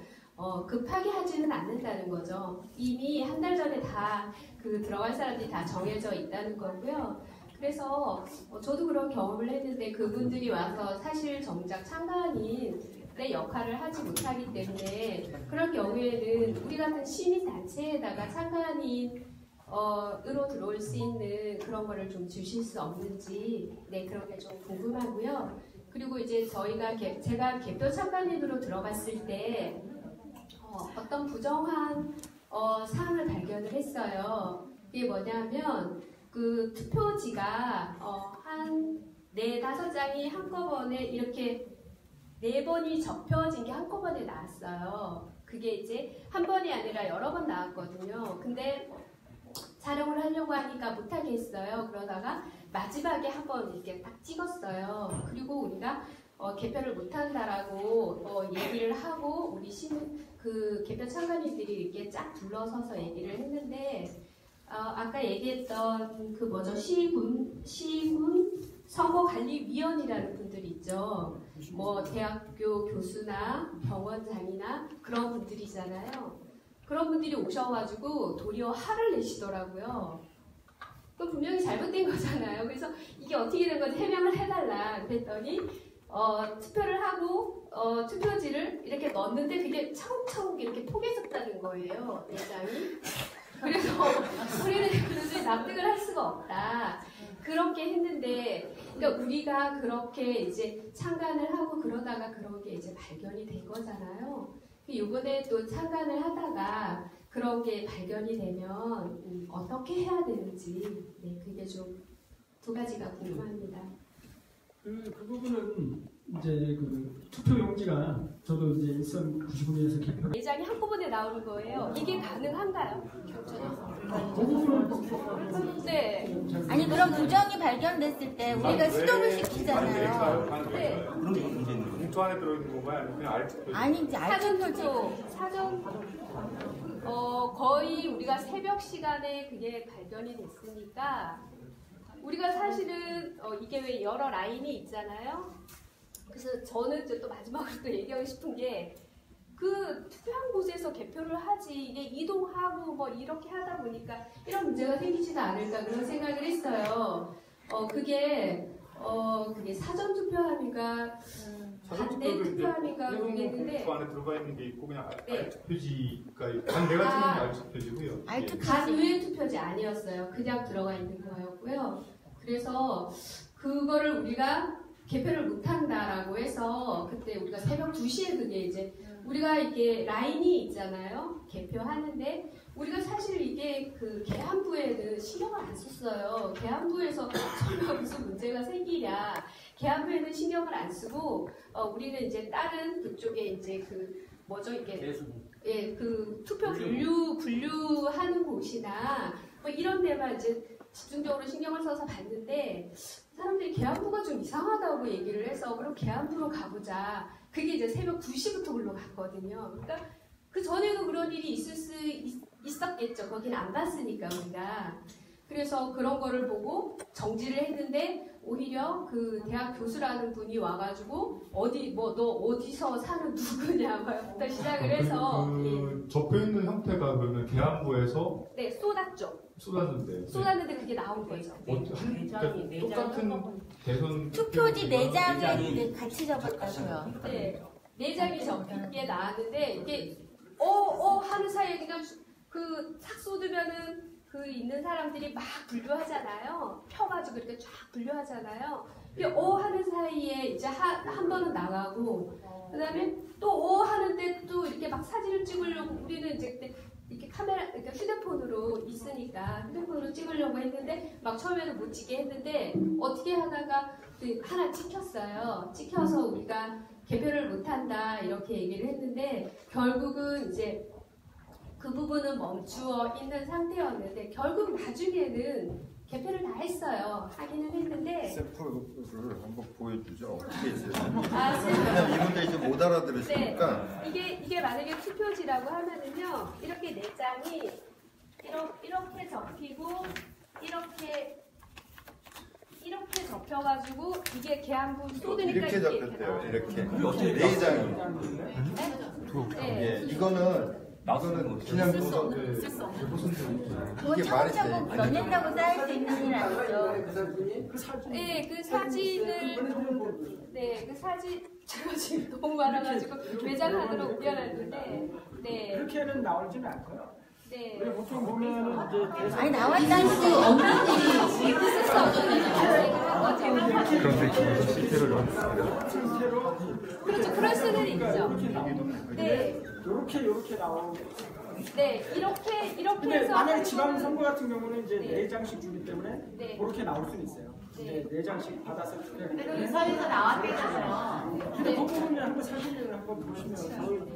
급하게 하지는 않는다는 거죠. 이미 한 달 전에 다 들어갈 사람들이 다 정해져 있다는 거고요. 그래서 저도 그런 경험을 했는데 그분들이 와서 사실 정작 참관인의 역할을 하지 못하기 때문에 그런 경우에는 우리 같은 시민단체에다가 참관인으로 들어올 수 있는 그런 거를 좀 주실 수 없는지 그런 게 좀 궁금하고요. 그리고 이제 제가 개표 참관인으로 들어갔을 때 어떤 부정한 사항을 발견을 했어요. 이게 뭐냐면 그 투표지가 한 4-5장이 한꺼번에 이렇게 4번이 접혀진 게 한꺼번에 나왔어요. 그게 이제 한 번이 아니라 여러 번 나왔거든요. 근데 촬영을 하려고 하니까 못하게 했어요. 그러다가 마지막에 한 번 이렇게 딱 찍었어요. 그리고 우리가 개표를 못한다라고 얘기를 하고 우리 그 개표 참관인들이 이렇게 쫙 둘러서서 얘기를 했는데 아까 얘기했던 그 뭐죠? 시군 선거관리위원이라는 분들이 있죠. 뭐 대학교 교수나 병원장이나 그런 분들이잖아요. 그런 분들이 오셔가지고 도리어 화를 내시더라고요. 그 분명히 잘못된 거잖아요. 그래서 이게 어떻게 된 건지 해명을 해달라 그랬더니 투표를 하고 투표지를 이렇게 넣었는데 그게 차곡차곡 이렇게 포개졌다는 거예요. 내장이. 그래서 우리는 도저히 납득을 할 수가 없다. 그렇게 했는데, 그러니까 우리가 그렇게 이제 참관을 하고 그러다가 그런 게 이제 발견이 된 거잖아요. 이번에 또 참관을 하다가 그런 게 발견이 되면 어떻게 해야 되는지, 네, 그게 좀 2가지가 궁금합니다. 그 부분은 이제 그 투표 용지가 저도 이제 일선 99년에서 개표. 내장이 한꺼번에 나오는 거예요. 이게 가능한가요? 네. 아니 그런 부정이 발견됐을 때 우리가 수동을 시키잖아요. 네. 그런 게 문제 있는 거예요. 봉투 안에 들어있는 건가요? 아니면 그냥 알투표? 아니지 사전 거의 우리가 새벽 시간에 그게 발견이 됐으니까 우리가 사실은 이게 왜 여러 라인이 있잖아요. 그래서 저는 또 마지막으로 또 얘기하고 싶은 게 그 투표한 곳에서 개표를 하지 이게 이동하고 뭐 이렇게 하다 보니까 이런 문제가 생기지도 않을까 그런 생각을 했어요. 그게 사전 투표함인가 반대 투표함인가 모르겠는데 봉투 안에 들어가 있는 게 있고 그냥 네. 알투표지가 간 내가 찍는 게 알투표지고요. 간 외의 투표지 아니었어요. 그냥 들어가 있는 거였고요. 그래서 그거를 우리가 개표를 못한다라고 해서 그때 우리가 새벽 2시에 그게 이제 우리가 이게 라인이 있잖아요. 개표하는데 우리가 사실 이게 그 계안부에는 신경을 안 썼어요. 계안부에서 설마 무슨 문제가 생기냐. 계안부에는 신경을 안 쓰고 우리는 이제 다른 그쪽에 이제 그 뭐죠 이게 예, 그 투표 분류하는 곳이나 뭐 이런 데만 이제 집중적으로 신경을 써서 봤는데 사람들이 계안부가 좀 이상하다고 얘기를 해서 그럼 계안부로 가보자. 그게 이제 새벽 2시부터 올라갔거든요. 그러니까 그 전에도 그런 일이 있었겠죠. 거긴 안 갔으니까 우리가. 그래서 그런 거를 보고 정지를 했는데 오히려 그 대학 교수라는 분이 와가지고 너 어디서 사는 누구냐부터 시작을 해서 접혀 있는 형태가 그러면 계안부에서 네 쏟았죠. 쏟았는데 그게 나온 거죠. 똑같은 대선 투표지 4장에 같이 접었다고요. 네, 4장이 접힌 게 나왔는데 이게 하는 사이에 그냥 그 탁 쏟으면은 그 있는 사람들이 막 분류하잖아요. 펴가지고 이렇게 쫙 분류하잖아요. 하는 사이에 이제 한 번은 나가고 그다음에 또 하는데 또 이렇게 막 사진을 찍으려고 우리는 이제 그때 이렇게 그러니까 휴대폰으로 있으니까 휴대폰으로 찍으려고 했는데 막 처음에는 못 찍게 했는데 어떻게 하다가 하나 찍혔어요. 찍혀서 우리가 개표를 못한다 이렇게 얘기를 했는데 결국은 이제 그 부분은 멈추어 있는 상태였는데 결국 나중에는 개표를 다 했어요. 하기는 했는데 샘플을 한번 보여주죠. 어떻게 했어요? 왜냐면 이분들 이제 못 알아들으시니까. 네, 이게 만약에 투표지라고 하면은요 이렇게 4장이 이렇게 접히고 이렇게 접혀가지고 이게 계안부 쏟으니까 이렇게 접혔대요. 이렇게. 어떻게 4장이. 네. 이거는 그냥 이게 말이 돼. 몇 년이라고 쌓일 수 있는 일 아니죠. 네, 그 사진을 그 사진 제가 지금 너무 많아가지고 매장 안으로 옮겨놨는데 그렇게는 나올지는 않고요. 네. 보통 보면 이제 아니 나왔다는 수 없는 일이 있을 수 없는 일이 발생한 그런데 실제로 그렇죠. 그럴 수는 있죠. 네. 요렇게 나오고. 네, 이렇게 근데 해서 만약에 지방선거 같은 경우는 이제 네 장씩 주기 때문에 네. 그렇게 나올 수는 있어요. 네. 네 장씩 받아서 투표하기 그래도 때문에. 인사에서 나왔대잖아요. 근데 그 부분을 한번 사진을 한번 보시면.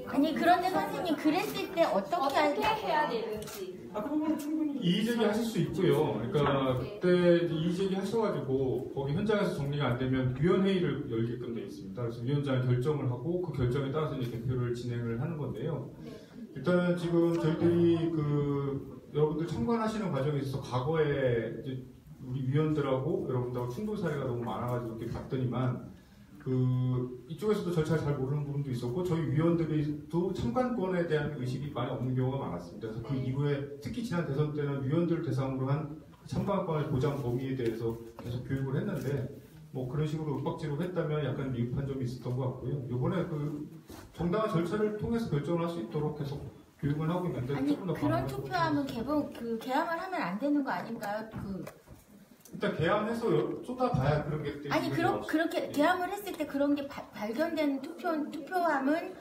아니 그런데 선생님 그랬을 때 어떻게 해야 되는지. 그 부분은 충분히 이의제기 하실 수 있고요. 그러니까 그때 이의제기 하셔가지고 거기 현장에서 정리가 안 되면 위원회의를 열게끔 되어 있습니다. 그래서 위원장이 결정을 하고 그 결정에 따라서 이제 개표를 진행을 하는 건데요. 일단은 지금 저희들이 여러분들 참관하시는 과정에 있어서 과거에 이제 우리 위원들하고 여러분들하고 충돌 사례가 너무 많아가지고 이렇게 봤더니만 이쪽에서도 절차를 잘 모르는 부분도 있었고 저희 위원들도 참관권에 대한 의식이 많이 없는 경우가 많았습니다. 그래서 그 이후에 특히 지난 대선 때는 위원들을 대상으로 한 참관권의 보장 범위에 대해서 계속 교육을 했는데 뭐 그런 식으로 윽박지르고 했다면 약간 미흡한 점이 있었던 것 같고요. 이번에 정당한 절차를 통해서 결정을 할 수 있도록 계속 교육을 하고 있는데 아니 조금 더 그런 투표하면 개함을 하면 안 되는 거 아닌가요? 일단 개함해서 쏟아봐야 그런 게 아니 그렇게 개함을 했을 때 그런 게 발견되는 투표함은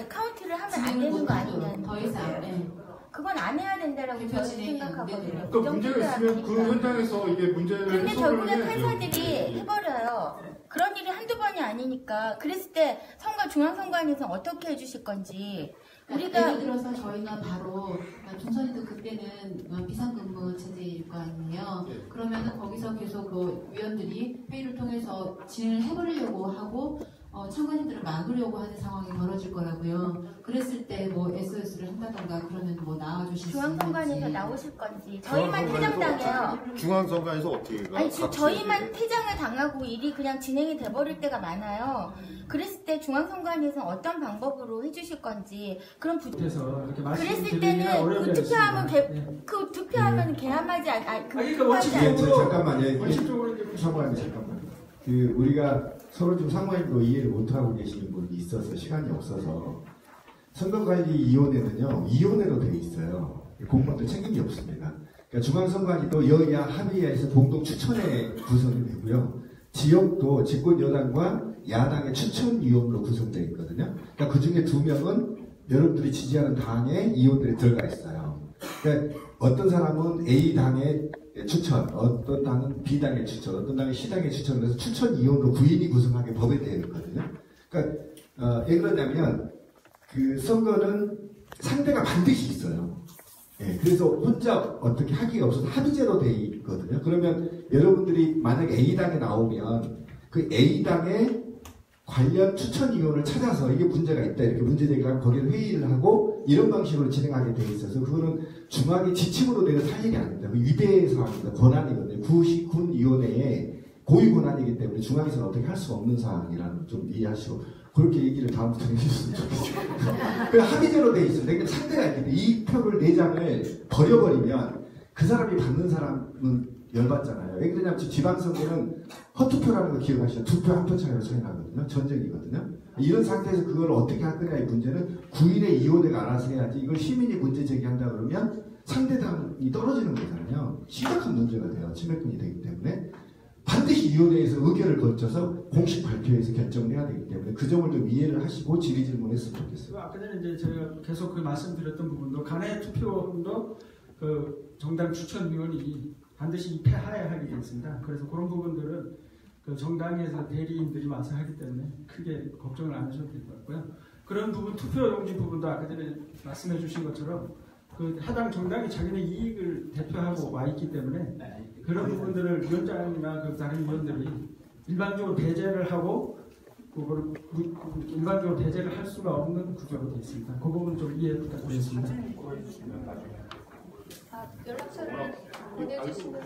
카운트를 하면 안 되는 거 아니냐는 더 이상. 네. 그건 안 해야 된다라고 저는 생각하거든요. 그러니까 문제가 있으면 그 현장에서 이게 문제를 근데 결국에 해야죠. 판사들이 해버려요. 그런 일이 한두 번이 아니니까. 그랬을 때 중앙선관위에서 어떻게 해주실 건지. 예를 들어서 저희가 바로 중선이도 그때는 비상근무 체제일 거 아니에요. 그러면은 거기서 계속 위원들이 회의를 통해서 진행을 해버리려고 하고 참관인들을 막으려고 하는 상황이 벌어질 거라고요. 그랬을 때 SOS를 한다던가 그러면 나와주실 수 있는지. 중앙선관위에서 나오실 건지. 저희만 퇴장당해요. 중앙선관위에서 어떻게 가? 아니 저희만 퇴장을 당하고 일이 그냥 진행이 돼버릴 때가 많아요. 그랬을 때 중앙선관위에서 어떤 방법으로 해주실 건지. 그럼 그랬을 때는 투표하면 개함하지 잠깐만요. 잠깐만. 우리가 서로 좀 상관인도 이해를 못하고 계시는 분이 있어서 시간이 없어서 선거관리위원회는요 위원회로 되어 있어요. 공무원들 책임이 없습니다. 그러니까 중앙선관위도 여야 합의해서 공동 추천에 구성이 되고요. 지역도 집권 여당과 야당의 추천위원으로 구성되어 있거든요. 그러니까 그 중에 2명은 여러분들이 지지하는 당의 위원들이 들어가 있어요. 그러니까 어떤 사람은 A당의 추천, 어떤 당은 B당의 추천, 어떤 당은 C당의 추천, 그래서 추천위원으로 9인이 구성하게 법에 되어 있거든요. 그러니까 왜 그러냐면 선거는 상대가 반드시 있어요. 그래서 혼자 어떻게 하기가 없어서 합의제로 되어 있거든요. 그러면 여러분들이 만약에 A당에 나오면 그 A당의 관련 추천위원을 찾아서 이게 문제가 있다 이렇게 문제제기를 하면 거기를 회의를 하고 이런 방식으로 진행하게 돼 있어서 그거는 중앙의 지침으로 되는 사실이 아닙니다. 위배 사항입니다. 권한이거든요. 군위원회의 고유 권한이기 때문에 중앙에서는 어떻게 할 수 없는 사항이라는 좀 이해하시고 그렇게 얘기를 다음부터 해주셨으면 좋겠어요. 그 합의제로 돼 있습니다. 그러니까 상대가 있는데 이 표를 4장을 버려버리면 그 사람이 받는 사람은 열받잖아요. 왜 그러냐면 지방선거는 허투표라는 거 기억하시죠? 2표 1표 차이로 차이 나거든요. 전쟁이거든요. 이런 상태에서 그걸 어떻게 할 거냐의 문제는 구인의 위원회가 알아서 해야지 이걸 시민이 문제 제기한다 그러면 상대당이 떨어지는 거잖아요. 심각한 문제가 돼요. 침해권이 되기 때문에 반드시 위원회에서 의결을 거쳐서 공식 발표에서 결정을 해야 되기 때문에 그 점을 좀 이해를 하시고 질의 질문했으면 좋겠어요. 아까 전에 이제 제가 계속 말씀드렸던 부분도 간의 투표도 정당 추천위원이 반드시 입회하여야 하게 되어 있습니다. 그래서 그런 부분들은 정당에서 대리인들이 와서 하기 때문에 크게 걱정을 안 하셔도 될 것 같고요. 그런 부분 투표용지 부분도 아까 전에 말씀해 주신 것처럼 해당 정당이 자기네 이익을 대표하고 와 있기 때문에 그런 부분들을 위원장이나 다른 위원들이 일반적으로 배제를 하고 그거를 일반적으로 배제를 할 수가 없는 구조로 되어 있습니다. 그 부분 좀 이해 부탁드리겠습니다. 연락처를 보내주시면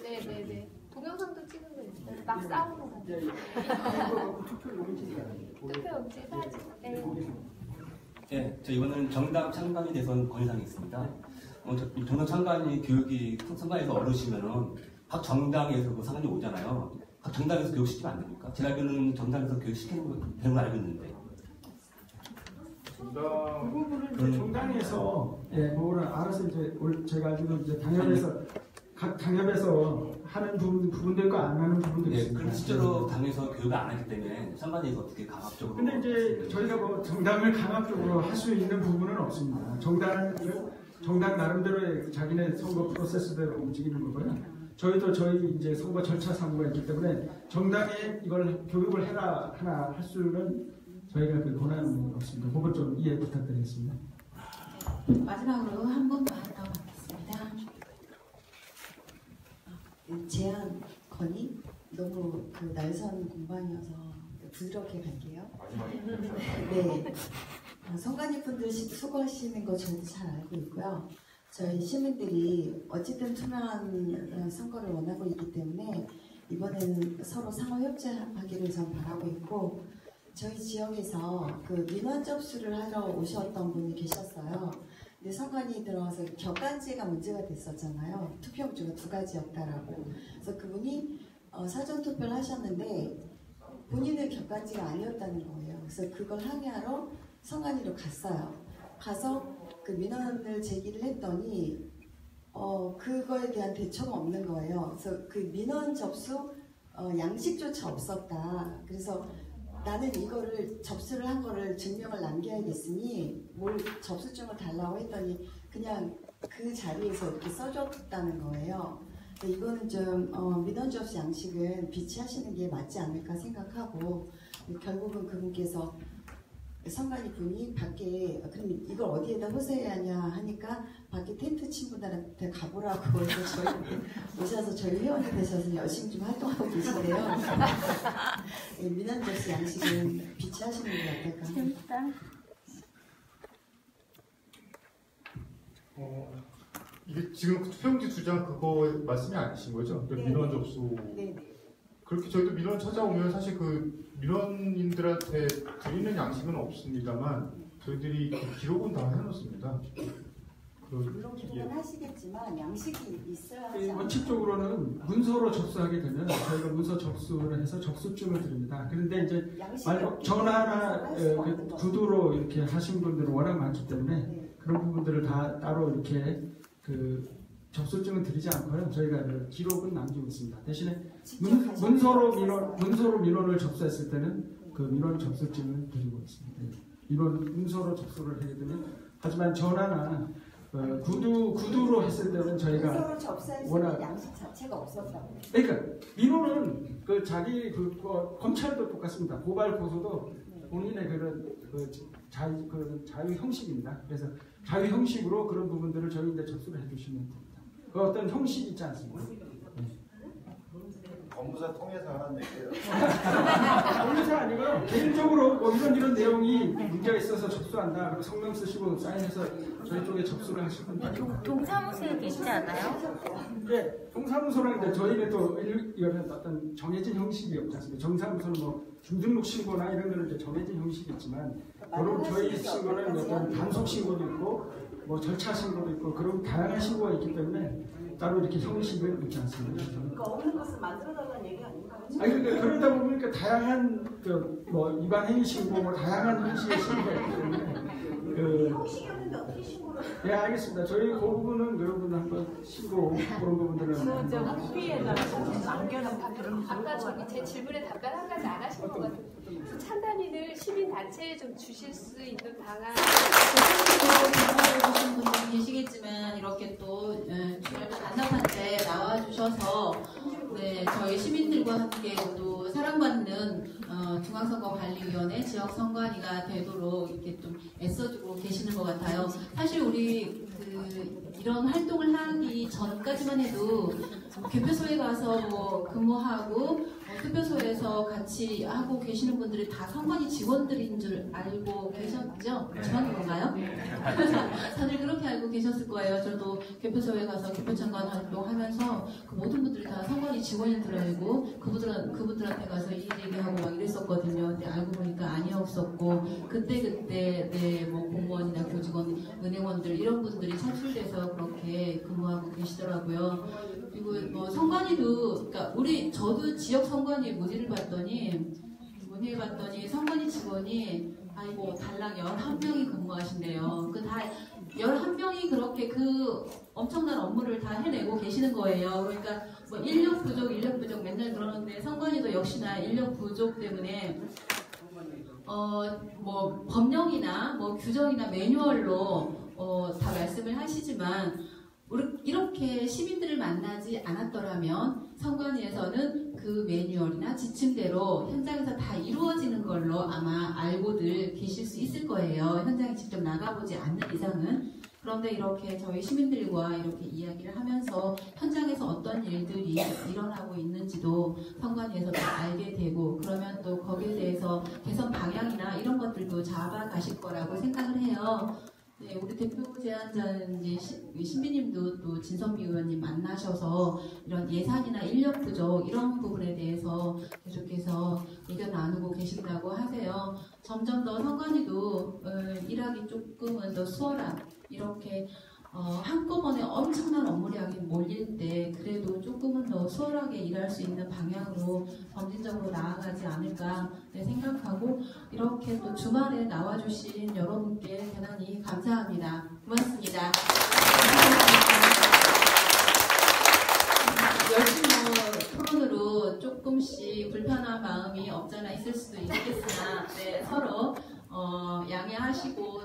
네네네 동영상도 찍은 거 있어요. 막 싸우는 거 투표 용지 사진 네, 저 이거는 정당 참관이 대선 건의사항이 있습니다. 정당 참관이 교육이 선관위에서 어르시면은 각 정당에서 상관이 오잖아요. 각 정당에서 교육시키면 안 됩니까? 제가 알기로는 정당에서 교육시키는 거 되는 거 알고 있는데. 그 부분은 정당에서 뭐를 알아서 제가 알기로는 당연에서 각 당협에서 하는 부분도 있고 안 하는 부분도 네, 있습니다. 그럼 실제로 당에서 교육을 안 하기 때문에 선관위에서 어떻게 강압적으로? 근데 이제 저희가 뭐 정당을 강압적으로 할 수 있는 부분은 없습니다. 정당 나름대로의 자기네 선거 프로세스대로 움직이는 거고요. 저희도 저희 이제 선거 절차 사무가 있기 때문에 정당에 이걸 교육을 해라 하나 할 수는 저희가 그 권한은 없습니다. 그걸 좀 이해 부탁드리겠습니다. 마지막으로 한 분 더 받겠습니다. 제안 건의 너무 그 날선 공방이어서 부드럽게 갈게요. 네, 선관위 분들 수고하시는 거 저도 잘 알고 있고요. 저희 시민들이 어쨌든 투명한 선거를 원하고 있기 때문에 이번에는 서로 상호협조하기를 전 바라고 있고, 저희 지역에서 그 민원 접수를 하러 오셨던 분이 계셨어요. 근데 선관위 들어와서 격간지가 문제가 됐었잖아요. 투표용지가 2가지였다라고. 그래서 그분이 사전 투표를 하셨는데 본인은 격간지가 아니었다는 거예요. 그래서 그걸 항의하러 선관위로 갔어요. 가서 그 민원을 제기를 했더니 그거에 대한 대처가 없는 거예요. 그래서 그 민원 접수 양식조차 없었다. 그래서 나는 이거를 접수를 한 거를 증명을 남겨야겠으니 뭘 접수증을 달라고 했더니 그냥 그 자리에서 이렇게 써줬다는 거예요. 이거는 좀 민원 접수 양식은 비치하시는 게 맞지 않을까 생각하고, 결국은 그분께서 선관위 분이 밖에 그럼 이걸 어디에다 호소해야 하냐 하니까 밖에 텐트 친구들한테 가보라고 해서 저희 오셔서 저희 회원이 되셔서 열심히 좀 활동하고 계신데요. 민원 접수 양식은 비치하시는 게 어떨까? 재밌다. 이게 지금 투표용지 2장 그거 말씀이 아니신 거죠? 그 민원 접수. 네. 그렇게 저희도 민원 찾아오면 사실 그 민원인들한테 드리는 양식은 없습니다만 저희들이 그 기록은 다 해놓습니다. 물론 기록은 하시겠지만 양식이 있어야 하지 않나요? 원칙적으로는 문서로 접수하게 되면 저희가 문서 접수를 해서 접수증을 드립니다. 그런데 이제 전화나 구두로 이렇게 하신 분들은 워낙 많기 때문에 그런 부분들을 다 따로 이렇게 그 접수증은 드리지 않고요. 저희가 기록은 남기고 있습니다. 대신에 문서로 민원을 접수했을 때는 그 민원 접수증을 드리고 있습니다. 문서로 접수를 하게 되면, 하지만 전화나 구두로 했을 때는 저희가 문서로 접수했을 때 양식 자체가 없었다고. 그러니까 민원은 그 자기 검찰도 똑같습니다. 고발 고소도 본인의 그런 자유 형식입니다. 그래서 자유 형식으로 그런 부분들을 저희한테 접수를 해주시면 됩니다. 그 어떤 형식이 있지 않습니까? 법무사 통해서 하는 얘기예요. 법무사 아니고요. 개인적으로 뭐 이런 내용이 문제가 있어서 접수한다. 그리고 성명 쓰시고 사인해서 저희 쪽에 접수를 하시면 됩니다. 동사무소에 계시지 않아요? 네, 동사무소는 이제 저희는 또 이거는 어떤 정해진 형식이 없지 않습니까? 정사무소는 뭐 중등록 신고나 이런 거는 이제 정해진 형식이 있지만, 그런 저희 신고는 어떤 단속 신고도 있고 뭐 절차 신고도 있고 그런 다양한 신고가 있기 때문에 따로 이렇게 형식을 있지 않습니다. 그러니까 없는 것을 만들어달라는 얘기 아닌가요? 아니 그러다 보니까 다양한 뭐 위반 행위 신고, 뭐 다양한 형식의 신고가 있기 때문에 형식이 없는데 어떻게 신고를? 네, 알겠습니다. 저희 그 부분은 여러분 한번 신고 그런 부분들은 아까 저기 제 질문에 답변 한 가지 안 하신 것 같아요. 찬단위를 시민단체에 좀 주실 수 있는 방안. 보신 분들 계시겠지만 이렇게 또 반납한테 나와주셔서 저희 시민들과 함께 또 사랑받는 중앙선거관리위원회 지역선관위가 되도록 이렇게 좀 애써주고 계시는 것 같아요. 사실 우리 이런 활동을 하기 전까지만 해도 개표소에 가서 뭐 근무하고 투표소에서 같이 하고 계시는 분들이 다 선관위 직원들인 줄 알고 계셨죠? 정확히 그런가요? 다들 그렇게 알고 계셨을 거예요. 저도 개표소에 가서 개표창관 활동하면서 그 모든 분들이 다 선관위 직원인 줄 알고 그분들한테 가서 이 얘기하고 막 이랬었거든요. 근데 알고 보니까 아니었었고 그때 뭐 공무원이나 교직원, 은행원들 이런 분들이 창출돼서 그렇게 근무하고 계시더라고요. 그리고 뭐 선관위도, 그러니까 저도 지역 선관위에 문의를 봤더니 선관위 직원이 달랑 11명이 근무하신대요. 그 다 11명이 그렇게 그 엄청난 업무를 다 해내고 계시는 거예요. 그러니까 뭐 인력 부족 맨날 그러는데 선관위도 역시나 인력 부족 때문에 뭐 법령이나 뭐 규정이나 매뉴얼로 다 말씀을 하시지만 이렇게 시민들을 만나지 않았더라면 선관위에서는 그 매뉴얼이나 지침대로 현장에서 다 이루어지는 걸로 아마 알고들 계실 수 있을 거예요. 현장에 직접 나가보지 않는 이상은. 그런데 이렇게 저희 시민들과 이렇게 이야기를 하면서 현장에서 어떤 일들이 일어나고 있는지도 선관위에서 다 알게 되고, 그러면 또 거기에 대해서 개선 방향이나 이런 것들도 잡아가실 거라고 생각을 해요. 네, 우리 대표 제안자는 이제 신비님도 또 진선미 의원님 만나셔서 이런 예산이나 인력 부족 이런 부분에 대해서 계속해서 의견 나누고 계신다고 하세요. 점점 더 선관위도 일하기 조금은 더 수월한, 이렇게 한꺼번에 엄청난 업무량이 몰릴 때 그래도 조금은 더 수월하게 일할 수 있는 방향으로 점진적으로 나아가지 않을까 생각하고, 이렇게 또 주말에 나와주신 여러분께 대단히 감사합니다. 고맙습니다. 열심히 토론으로 조금씩 불편한 마음이 없잖아 있을 수도 있겠으나, 네, 서로 양해하시고